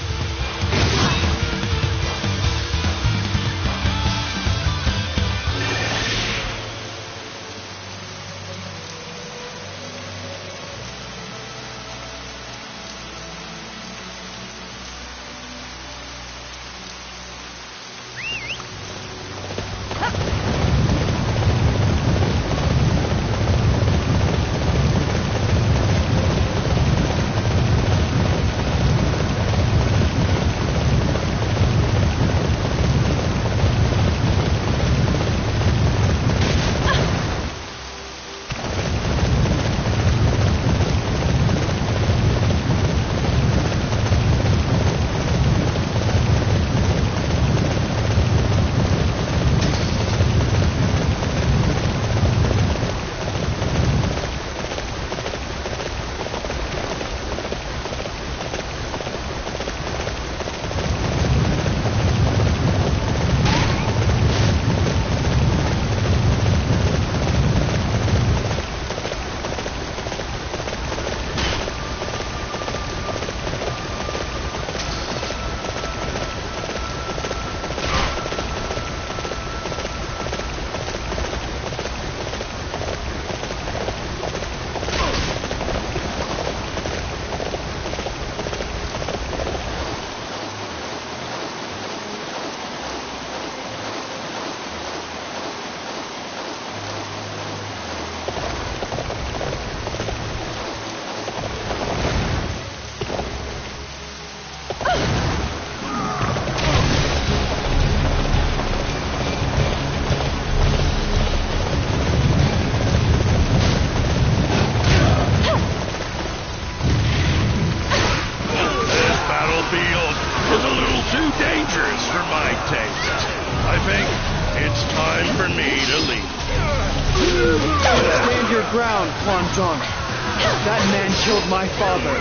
That man killed my father.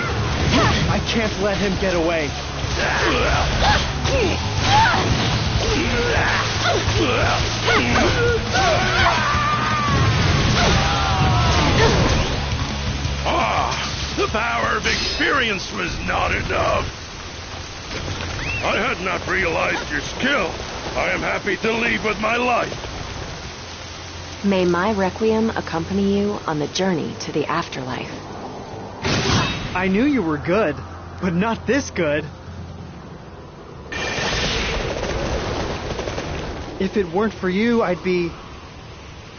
I can't let him get away. The power of experience was not enough. I had not realized your skill. I am happy to leave with my life. May my requiem accompany you on the journey to the afterlife. I knew you were good, but not this good. If it weren't for you, I'd be...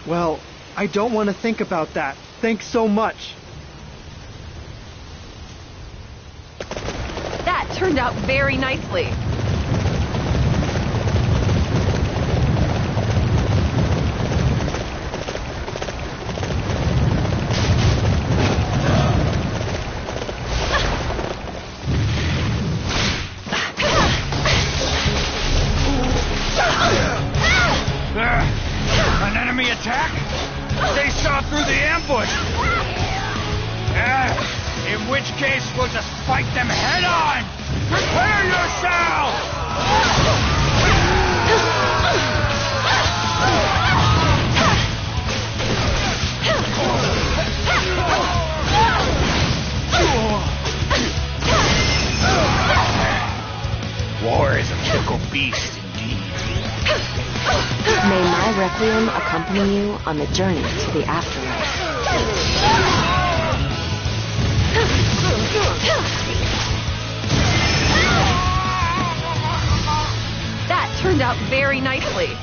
Well, I don't want to think about that. Thanks so much. That turned out very nicely. An enemy attack? They saw through the ambush. In which case, we'll just fight them head on. Prepare yourself! mythical beast indeed. May my requiem accompany you on the journey to the afterlife. That turned out very nicely.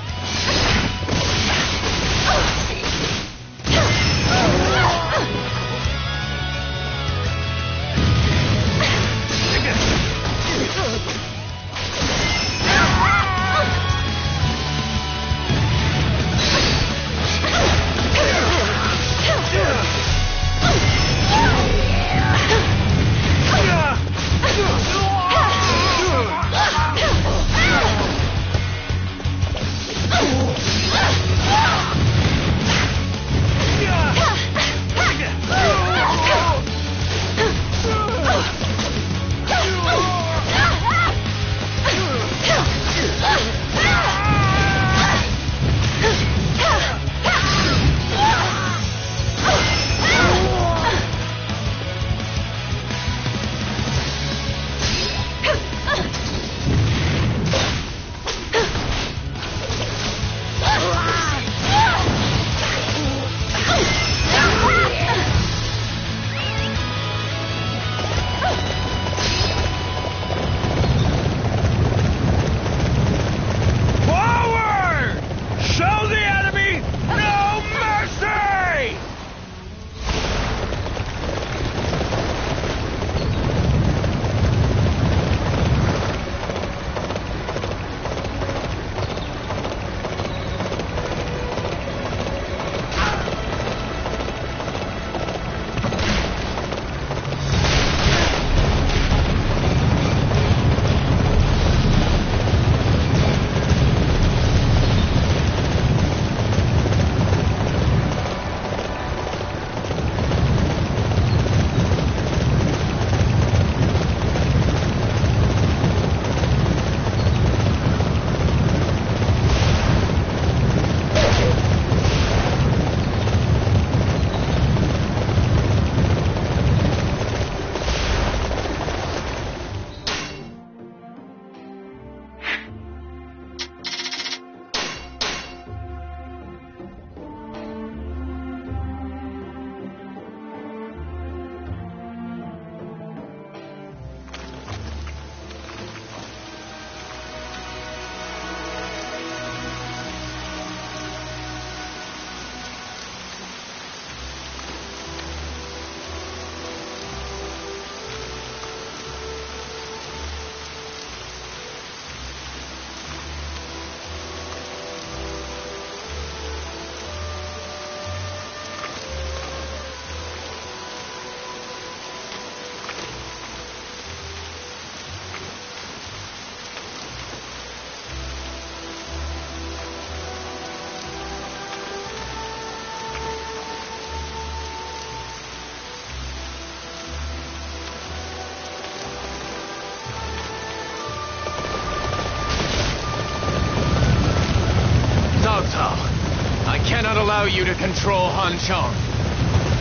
I cannot allow you to control Han Chong.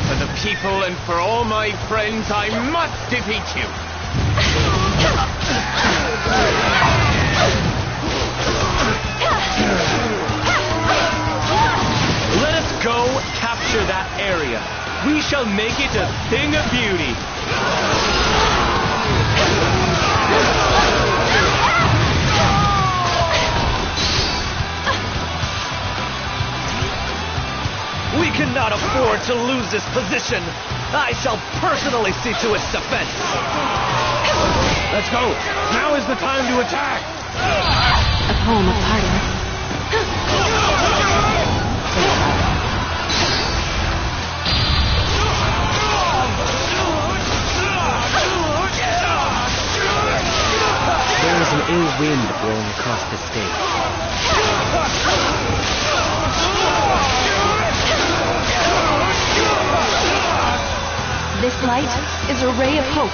For the people and for all my friends, I must defeat you. Let us go capture that area. We shall make it a thing of beauty. We cannot afford to lose this position. I shall personally see to its defense. Let's go. Now is the time to attack. A poem of Artemis. There is an ill wind blowing across the stage. This light is a ray of hope.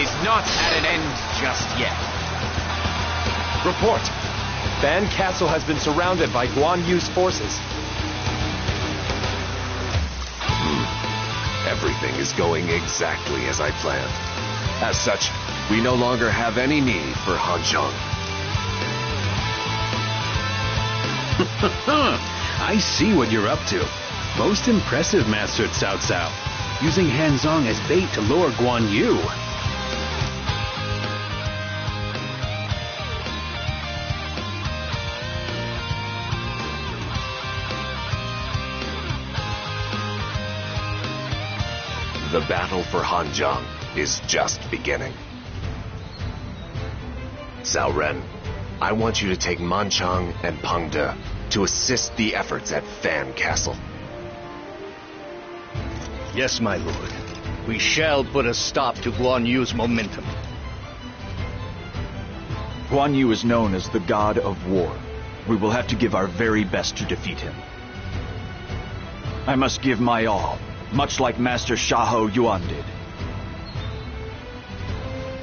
is not at an end just yet. Report. Fan Castle has been surrounded by Guan Yu's forces. Everything is going exactly as I planned. As such, we no longer have any need for Han Zhong. I see what you're up to. Most impressive, Master Cao Cao. Using Han Zhong as bait to lure Guan Yu. The battle for Hanzhong is just beginning. Cao Ren, I want you to take Manchang and Peng De to assist the efforts at Fan Castle. Yes, my lord. We shall put a stop to Guan Yu's momentum. Guan Yu is known as the God of War. We will have to give our very best to defeat him. I must give my all, much like Master Xiahou Yuan did.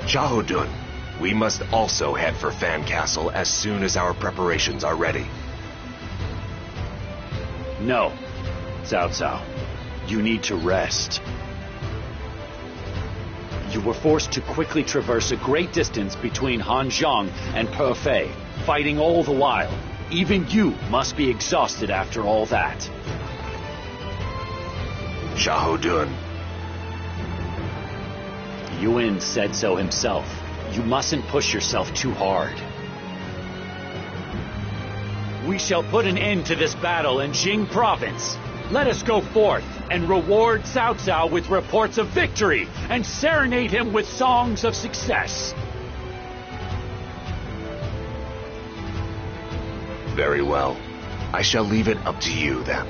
Xiahou Dun, we must also head for Fan Castle as soon as our preparations are ready. No, Cao Cao. You need to rest. You were forced to quickly traverse a great distance between Hanzhong and Perfei, fighting all the while. Even you must be exhausted after all that. Xiahou Dun. Yuan said so himself. You mustn't push yourself too hard. We shall put an end to this battle in Jing Province. Let us go forth and reward Cao Cao with reports of victory and serenade him with songs of success. Very well. I shall leave it up to you then.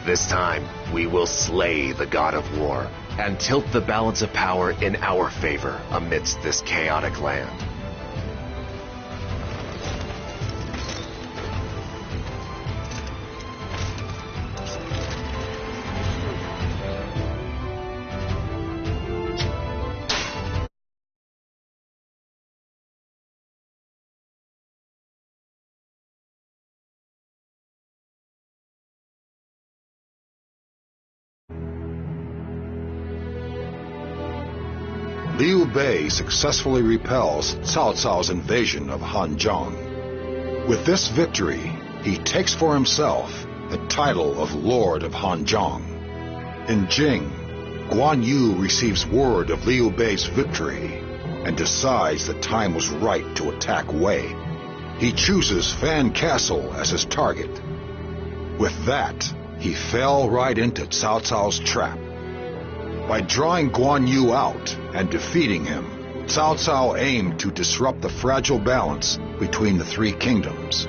This time, we will slay the God of War and tilt the balance of power in our favor amidst this chaotic land. Liu Bei successfully repels Cao Cao's invasion of Hanzhong. With this victory, he takes for himself the title of Lord of Hanzhong. In Jing, Guan Yu receives word of Liu Bei's victory and decides the time was right to attack Wei. He chooses Fan Castle as his target. With that, he fell right into Cao Cao's trap. By drawing Guan Yu out and defeating him, Cao Cao aimed to disrupt the fragile balance between the three kingdoms.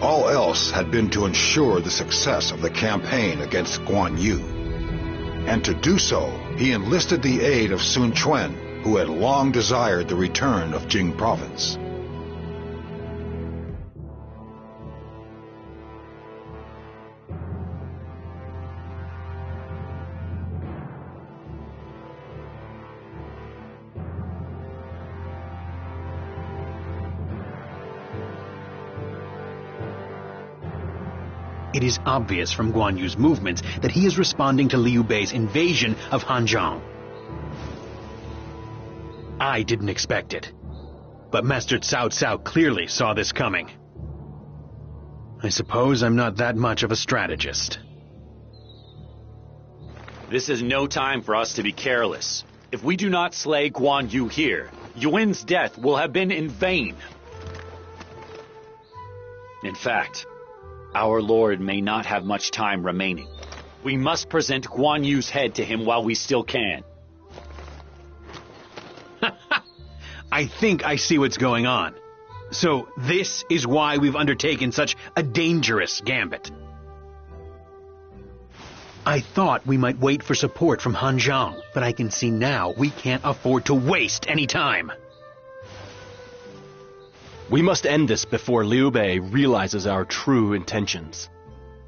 All else had been to ensure the success of the campaign against Guan Yu. And to do so, he enlisted the aid of Sun Quan, who had long desired the return of Jing Province. It is obvious from Guan Yu's movements that he is responding to Liu Bei's invasion of Hanzhong. I didn't expect it, but Master Cao Cao clearly saw this coming. I suppose I'm not that much of a strategist. This is no time for us to be careless. If we do not slay Guan Yu here, Yuan's death will have been in vain. In fact, our Lord may not have much time remaining. We must present Guan Yu's head to him while we still can. I think I see what's going on. So this is why we've undertaken such a dangerous gambit. I thought we might wait for support from Hanzhong, but I can see now we can't afford to waste any time. We must end this before Liu Bei realizes our true intentions.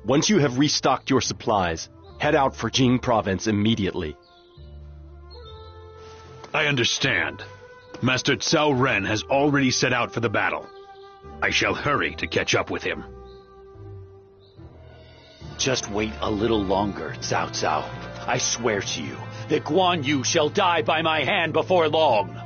Once you have restocked your supplies, head out for Jing Province immediately. I understand. Master Cao Ren has already set out for the battle. I shall hurry to catch up with him. Just wait a little longer, Cao Cao. I swear to you that Guan Yu shall die by my hand before long.